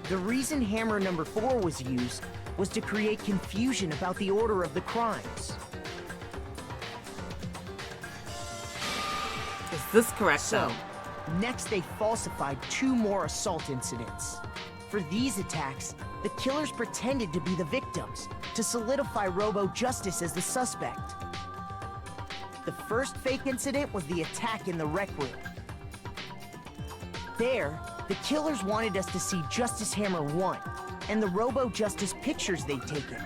The reason hammer number 4 was used was to create confusion about the order of the crimes. Is this correct, So, though? next they falsified 2 more assault incidents. For these attacks, the killers pretended to be the victims, to solidify Robo-Justice as the suspect. The first fake incident was the attack in the rec room. There, the killers wanted us to see Justice Hammer 1 and the Robo-Justice pictures they'd taken.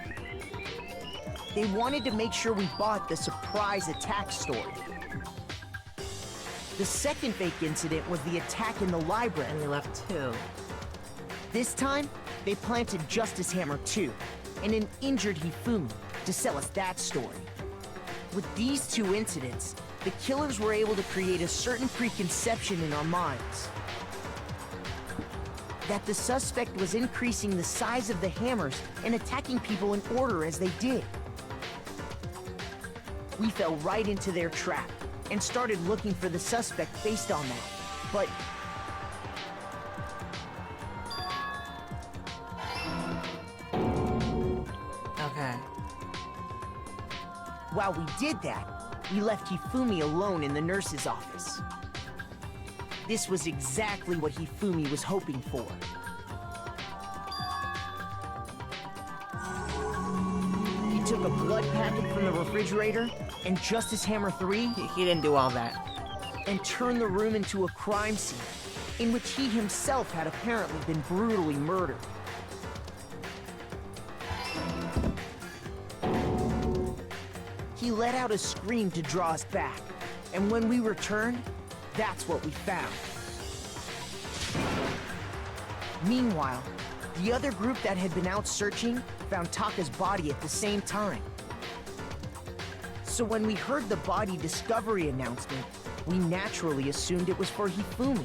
They wanted to make sure we bought the surprise attack story. The second fake incident was the attack in the library. And we left 2. This time, they planted Justice Hammer 2 and an injured Hifumi to sell us that story. With these 2 incidents, the killers were able to create a certain preconception in our minds. That the suspect was increasing the size of the hammers and attacking people in order as they did. We fell right into their trap and started looking for the suspect based on that. But Okay. while we did that, we left Hifumi alone in the nurse's office. This was exactly what Hifumi was hoping for. He took a blood packet from the refrigerator and Justice Hammer 3 He didn't do all that. and turned the room into a crime scene in which he himself had apparently been brutally murdered. He let out a scream to draw us back, and when we returned, that's what we found. Meanwhile, the other group that had been out searching found Taka's body at the same time. So when we heard the body discovery announcement, we naturally assumed it was for Hifumi.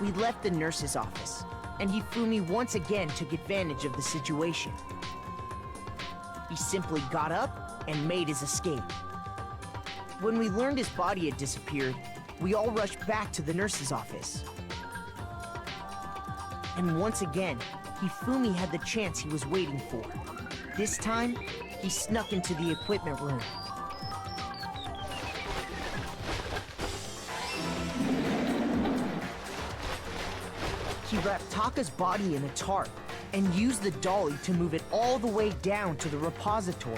We left the nurse's office, and Hifumi once again took advantage of the situation. He simply got up and made his escape. When we learned his body had disappeared, we all rushed back to the nurse's office. And once again, Hifumi had the chance he was waiting for. This time, he snuck into the equipment room. He wrapped Taka's body in a tarp and used the dolly to move it all the way down to the repository.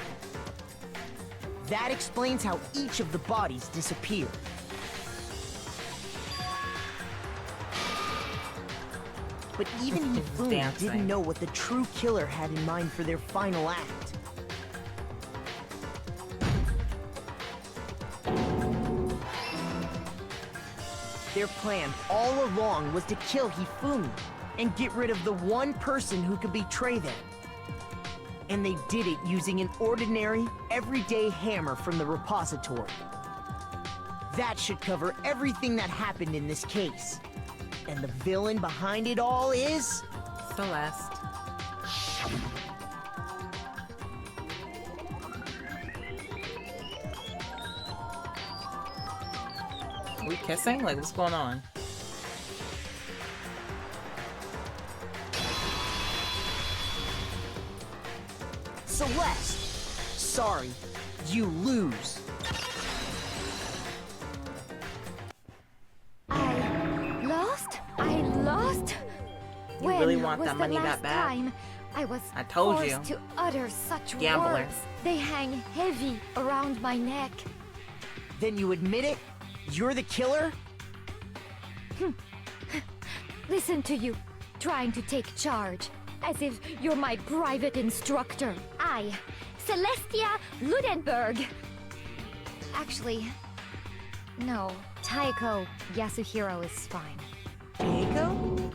That explains how each of the bodies disappeared. But even Hifumi Dancing. didn't know what the true killer had in mind for their final act. Their plan all along was to kill Hifumi and get rid of the one person who could betray them. And they did it using an ordinary, everyday hammer from the repository. That should cover everything that happened in this case. And the villain behind it all is... Celeste. Are we kissing? Like, what's going on? Celeste! Sorry, you lose. I lost? You really When want was that the money that last bad? time I was I told forced you. to utter such Gambler. words. They hang heavy around my neck. Then you admit it? You're the killer? Listen to you, trying to take charge, as if you're my private instructor. I, Celestia Ludenberg. Actually, no, Taiko Yasuhiro is fine. Taiko?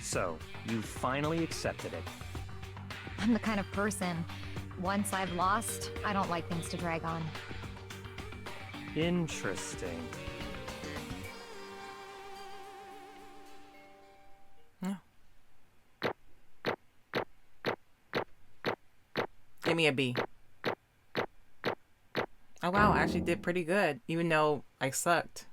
So, you finally accepted it. I'm the kind of person, once I've lost, I don't like things to drag on. Interesting. Give me a B. Oh wow, I actually did pretty good, even though I sucked.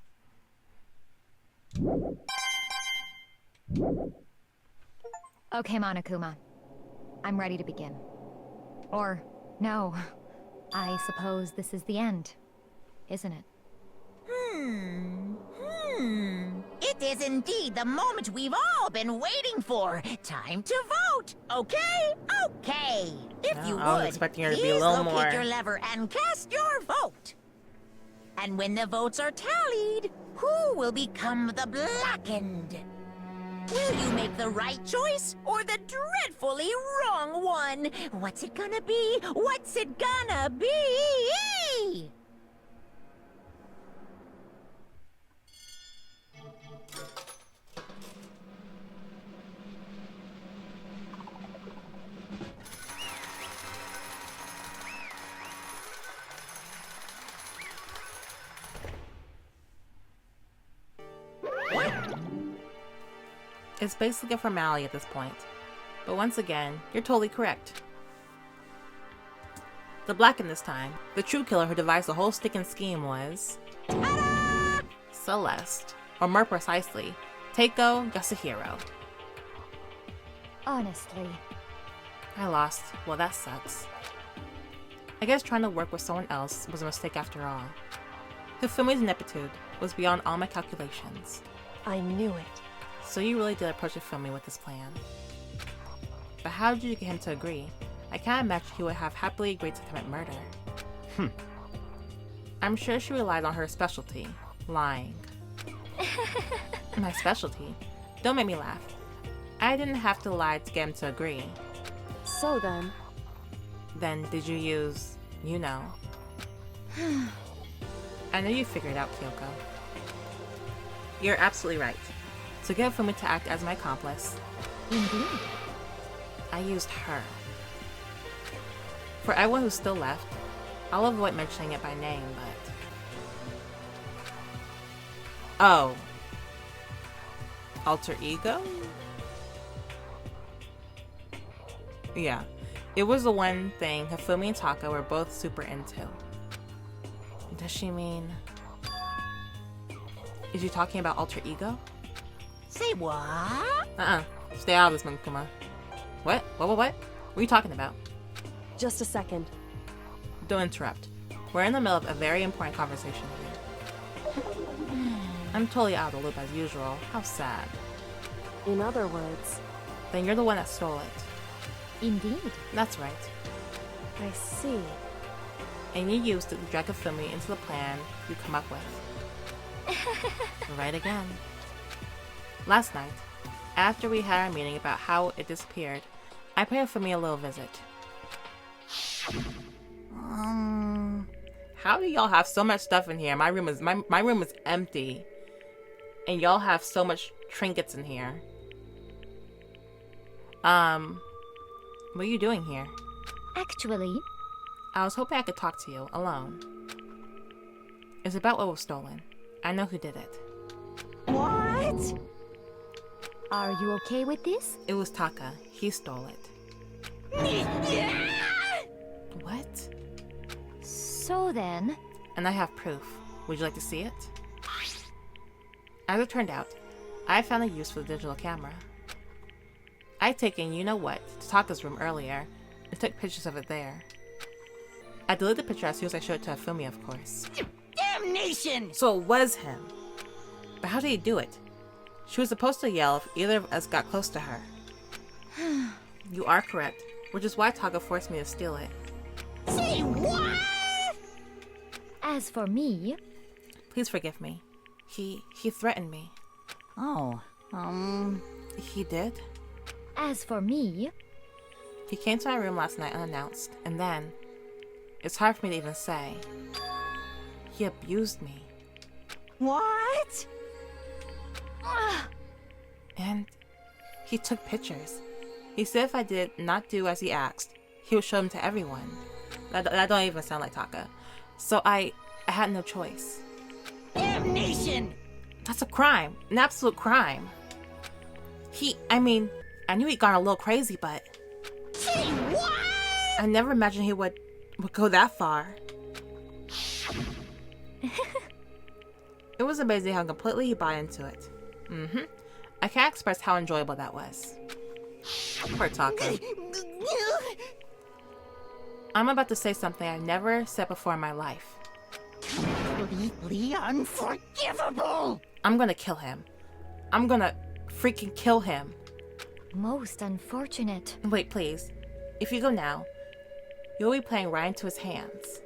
Okay, Monokuma. I'm ready to begin. Or, no. I suppose this is the end, isn't it? It is indeed the moment we've all been waiting for. Time to vote. Okay? Okay. If No, you I was would, expecting her to be a please little locate more. your lever and cast your vote. And when the votes are tallied, who will become the blackened? Will you make the right choice or the dreadfully wrong one? What's it gonna be? What's it gonna be? It's basically a formality at this point. But once again, you're totally correct. The blacken this time. The true killer who devised the whole sticking scheme was... Celeste. Or more precisely, Teiko Yasuhiro. Honestly, I lost. Well, that sucks. I guess trying to work with someone else was a mistake after all. Hifumi's ineptitude was beyond all my calculations. I knew it. So you really did approach Hifumi with this plan. But how did you get him to agree? I can't imagine he would have happily agreed to commit murder. I'm sure she relied on her specialty, lying. My specialty? Don't make me laugh. I didn't have to lie to get him to agree. So then... Then did you use, you know? I know you figured it out, Kyoko. You're absolutely right. To get Hifumi to act as my accomplice, indeed. I used her. For everyone who's still left, I'll avoid mentioning it by name, but... Oh. Alter ego? Yeah. It was the one thing Hifumi and Taka were both super into. Does she mean... Is she talking about alter ego? Say what? Stay out of this, Monokuma. What? What are you talking about? Just a second. Don't interrupt. We're in the middle of a very important conversation here. I'm totally out of the loop as usual. How sad. In other words... Then you're the one that stole it. Indeed. That's right. I see. And you used it to drag Hifumi into the plan you come up with. Right again. Last night, after we had our meeting about how it disappeared, I paid Hifumi a little visit. How do y'all have so much stuff in here? My room is empty. And y'all have so much trinkets in here. What are you doing here? Actually, I was hoping I could talk to you, alone. It's about what was stolen. I know who did it. What? are you okay with this? It was Taka. He stole it. What? So then... And I have proof. Would you like to see it? As it turned out, I found a use for the digital camera. I'd taken you-know-what to Taka's room earlier and took pictures of it there. I deleted the picture as soon as I showed it to Hifumi, of course. Damnation! So it was him. But how did he do it? She was supposed to yell if either of us got close to her. You are correct, which is why Taka forced me to steal it. Say what? As for me... Please forgive me. He threatened me. Oh, He did? As for me... He came to my room last night unannounced, and then... It's hard for me to even say. He abused me. What? And he took pictures. He said if I did not do as he asked, he would show them to everyone. That don't even sound like Taka. So I had no choice. Damnation! That's a crime. An absolute crime. I knew he'd gone a little crazy, but... Say what? I never imagined he would go that far. It was amazing how completely he bought into it. I can't express how enjoyable that was. Poor Taka. I'm about to say something I've never said before in my life. Completely unforgivable! I'm gonna kill him. I'm gonna freaking kill him. Most unfortunate. Wait, please. If you go now, you'll be playing right into his hands.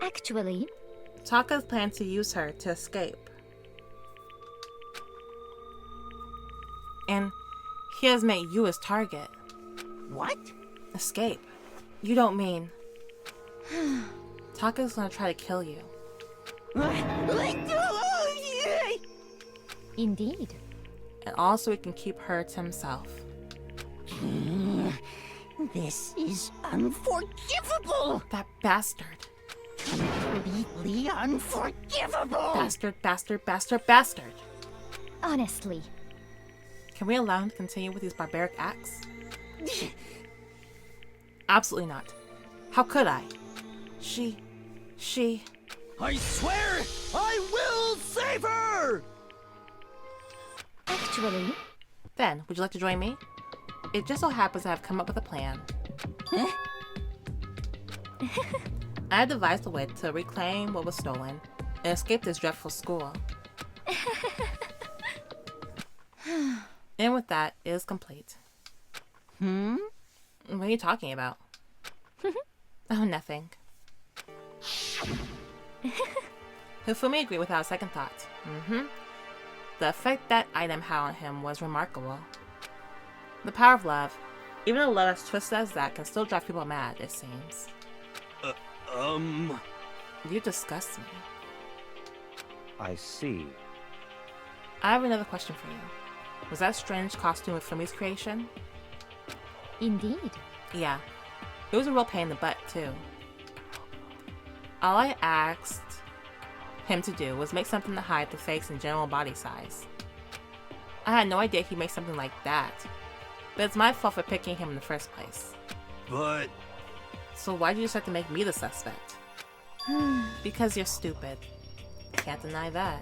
Actually... Taka's planned to use her to escape. And he has made you his target. What? Escape? You don't mean... Taka's gonna try to kill you. Indeed. And also he can keep her to himself. This is unforgivable! That bastard. Completely unforgivable! Bastard, bastard, bastard, bastard. Honestly. Can we allow him to continue with these barbaric acts? Absolutely not. How could I? She... I swear I will save her! Actually, Then, would you like to join me? It just so happens I have come up with a plan. I had devised a way to reclaim what was stolen and escape this dreadful school. And with that, it is complete. What are you talking about? Oh, nothing. Hifumi agreed without a second thought. The effect that item had on him was remarkable. The power of love, even a love as twisted as that, can still drive people mad, it seems. You disgust me. I see. I have another question for you. Was that strange costume Hifumi's creation? indeed. Yeah. It was a real pain in the butt, too. All I asked him to do was make something to hide the face and general body size. I had no idea he'd make something like that. But it's my fault for picking him in the first place. But... So why'd you just have to make me the suspect? Because you're stupid. Can't deny that.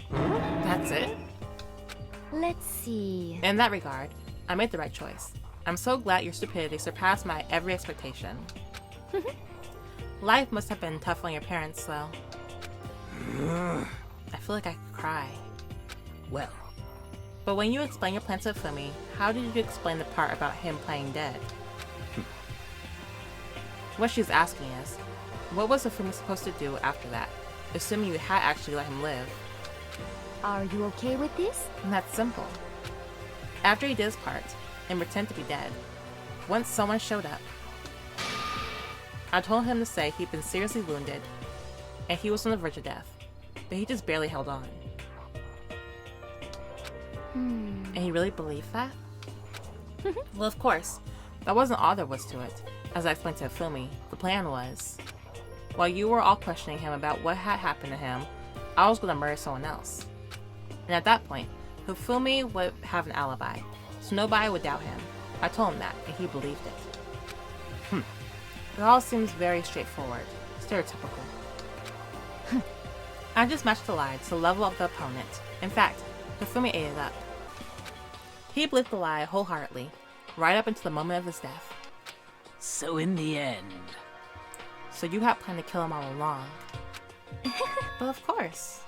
That's it? Let's see. In that regard, I made the right choice. I'm so glad your stupidity surpassed my every expectation. Life must have been tough on your parents, though. I feel like I could cry. Well, But when you explain your plan to Hifumi, how did you explain the part about him playing dead? What she's asking is, what was Hifumi supposed to do after that, assuming you had actually let him live? Are you okay with this? And that's simple. After he did his part, and pretend to be dead, once someone showed up, I told him to say he'd been seriously wounded, and he was on the verge of death, but he just barely held on. And he really believed that? Well, of course, that wasn't all there was to it. As I explained to Hifumi, the plan was, while you were all questioning him about what had happened to him, I was going to murder someone else. And at that point, Hifumi would have an alibi, so nobody would doubt him. I told him that, and he believed it. It all seems very straightforward, stereotypical. I just matched the lie to the level of the opponent. In fact, Hifumi ate it up. He believed the lie wholeheartedly, right up until the moment of his death. So in the end, So you had planned to kill him all along. But of course.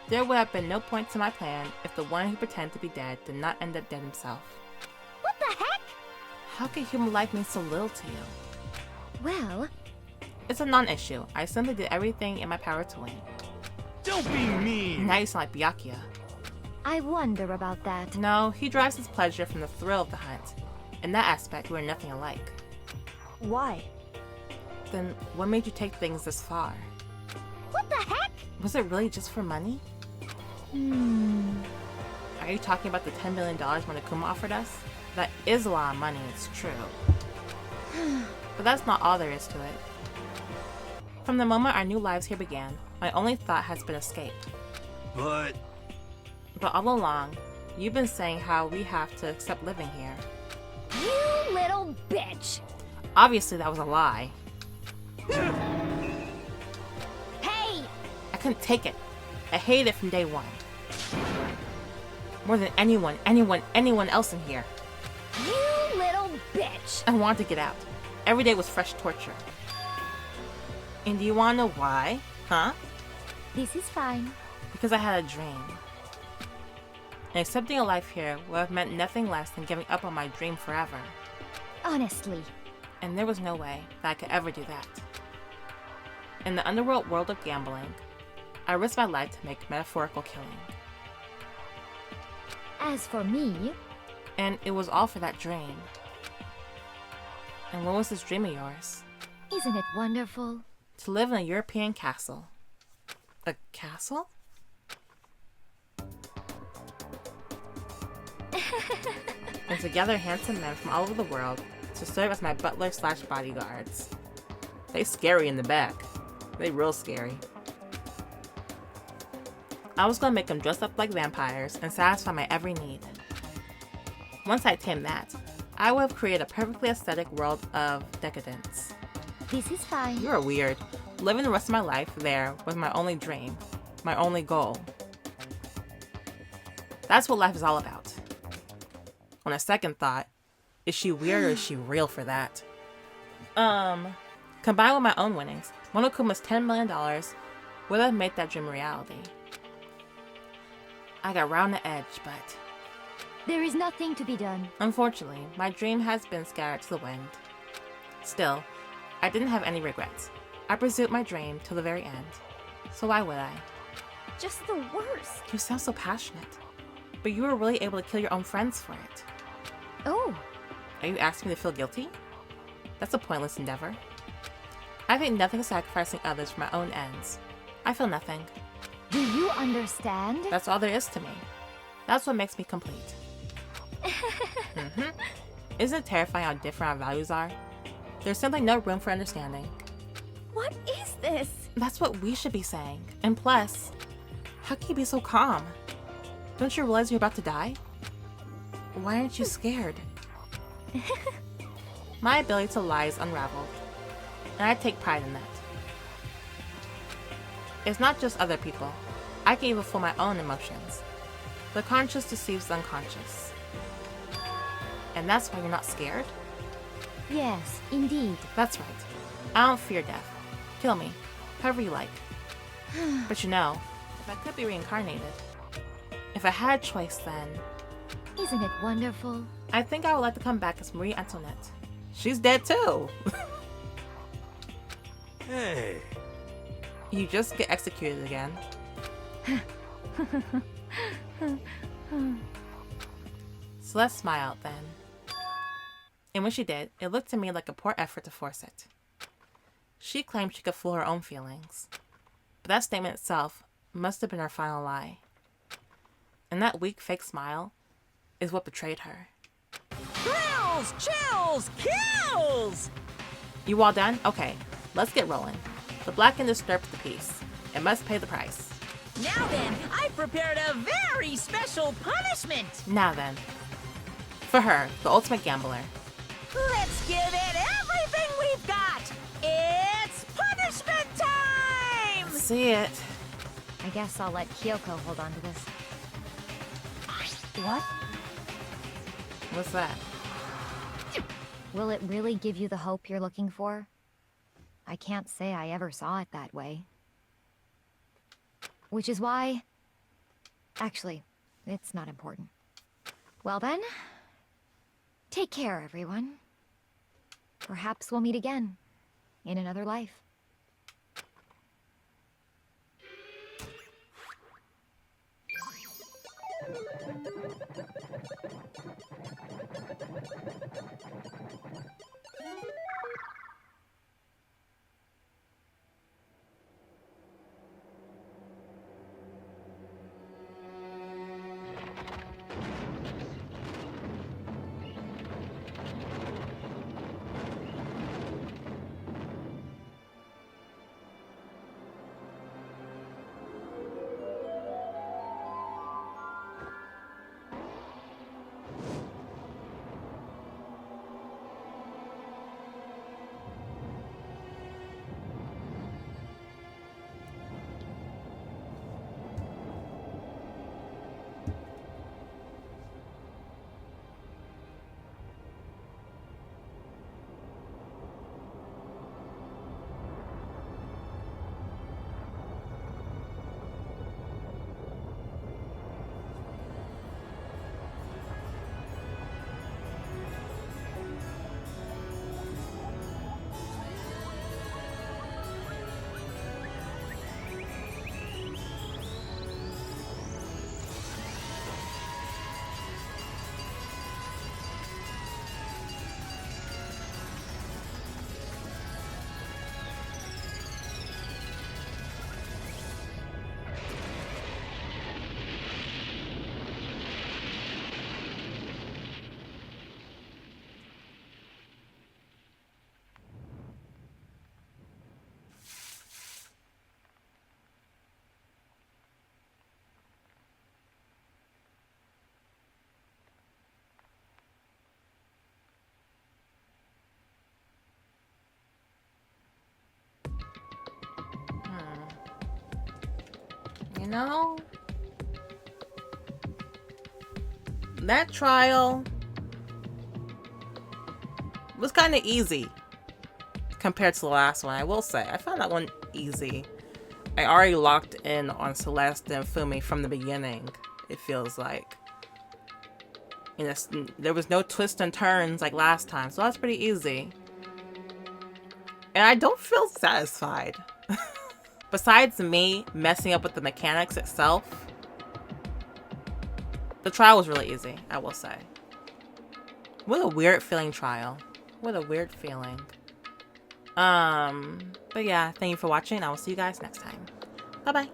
There would have been no point to my plan if the one who pretended to be dead did not end up dead himself. What the heck? How could human life mean so little to you? Well, It's a non-issue. I simply did everything in my power to win. Don't be mean! Now you sound like Byakuya. I wonder about that. No, he derives his pleasure from the thrill of the hunt. In that aspect, we're nothing alike. Why? Then what made you take things this far? What the heck? Was it really just for money? Are you talking about the $10 million Monokuma offered us? That is a lot of money, it's true. But that's not all there is to it. From the moment our new lives here began, my only thought has been escape. But... But all along, you've been saying how we have to accept living here. You little bitch! Obviously that was a lie. Hey! I couldn't take it. I hated it from day one. More than anyone else in here. You little bitch! I wanted to get out. Every day was fresh torture. And do you want to know why? Huh? This is fine. Because I had a dream. And accepting a life here would have meant nothing less than giving up on my dream forever. Honestly. And there was no way that I could ever do that. In the underworld world of gambling, I risked my life to make metaphorical killing. As for me, And it was all for that dream. And what was this dream of yours? isn't it wonderful? To live in a European castle. A castle? And to gather handsome men from all over the world to serve as my butler/bodyguards. They scary in the back. They real scary. I was gonna make them dress up like vampires and satisfy my every need. Once I tamed that, I would have created a perfectly aesthetic world of decadence. This is fine. You're weird. Living the rest of my life there was my only dream, my only goal. That's what life is all about. On a second thought, is she weird or is she real for that? Combined with my own winnings, Monokuma's $10 million would have made that dream a reality. I got round the edge, but There is nothing to be done. unfortunately, my dream has been scattered to the wind. Still, I didn't have any regrets. I pursued my dream till the very end. So why would I? Just the worst. You sound so passionate. But you were really able to kill your own friends for it. Oh, Are you asking me to feel guilty? That's a pointless endeavor. I think nothing is sacrificing others for my own ends. I feel nothing. do you understand? That's all there is to me. That's what makes me complete. Isn't it terrifying how different our values are? There's simply no room for understanding. What is this? That's what we should be saying. And plus, how can you be so calm? Don't you realize you're about to die? Why aren't you scared? My ability to lie is unraveled, and I take pride in that. It's not just other people. I can even fool my own emotions. The conscious deceives the unconscious. And that's why you're not scared? Yes, indeed. That's right. I don't fear death. Kill me, however you like. But you know, if I could be reincarnated, if I had a choice, then Isn't it wonderful? I think I would like to come back as Marie Antoinette. She's dead too. Hey, You just get executed again. Celeste smiled then. And when she did, it looked to me like a poor effort to force it. She claimed she could fool her own feelings. But that statement itself must have been her final lie. And that weak fake smile is what betrayed her. Thrills, chills, kills! You all done? Okay, let's get rolling. The blackened disturbs the peace. It must pay the price. Now then, I've prepared a very special punishment. Now then. For her, the ultimate gambler. Let's give it everything we've got. It's punishment time! See it. I guess I'll let Kyoko hold on to this. What? What's that? Will it really give you the hope you're looking for? I can't say I ever saw it that way. Which is why... Actually, it's not important. Well then, take care, everyone. Perhaps we'll meet again, in another life. know, that trial was kind of easy compared to the last one, I will say. I found that one easy. I already locked in on Celeste and Fumi from the beginning, it feels like. And there was no twists and turns like last time, so that's pretty easy. And I don't feel satisfied. Besides me messing up with the mechanics itself, the trial was really easy, I will say. What a weird feeling trial. What a weird feeling. But yeah, thank you for watching. I will see you guys next time. Bye-bye.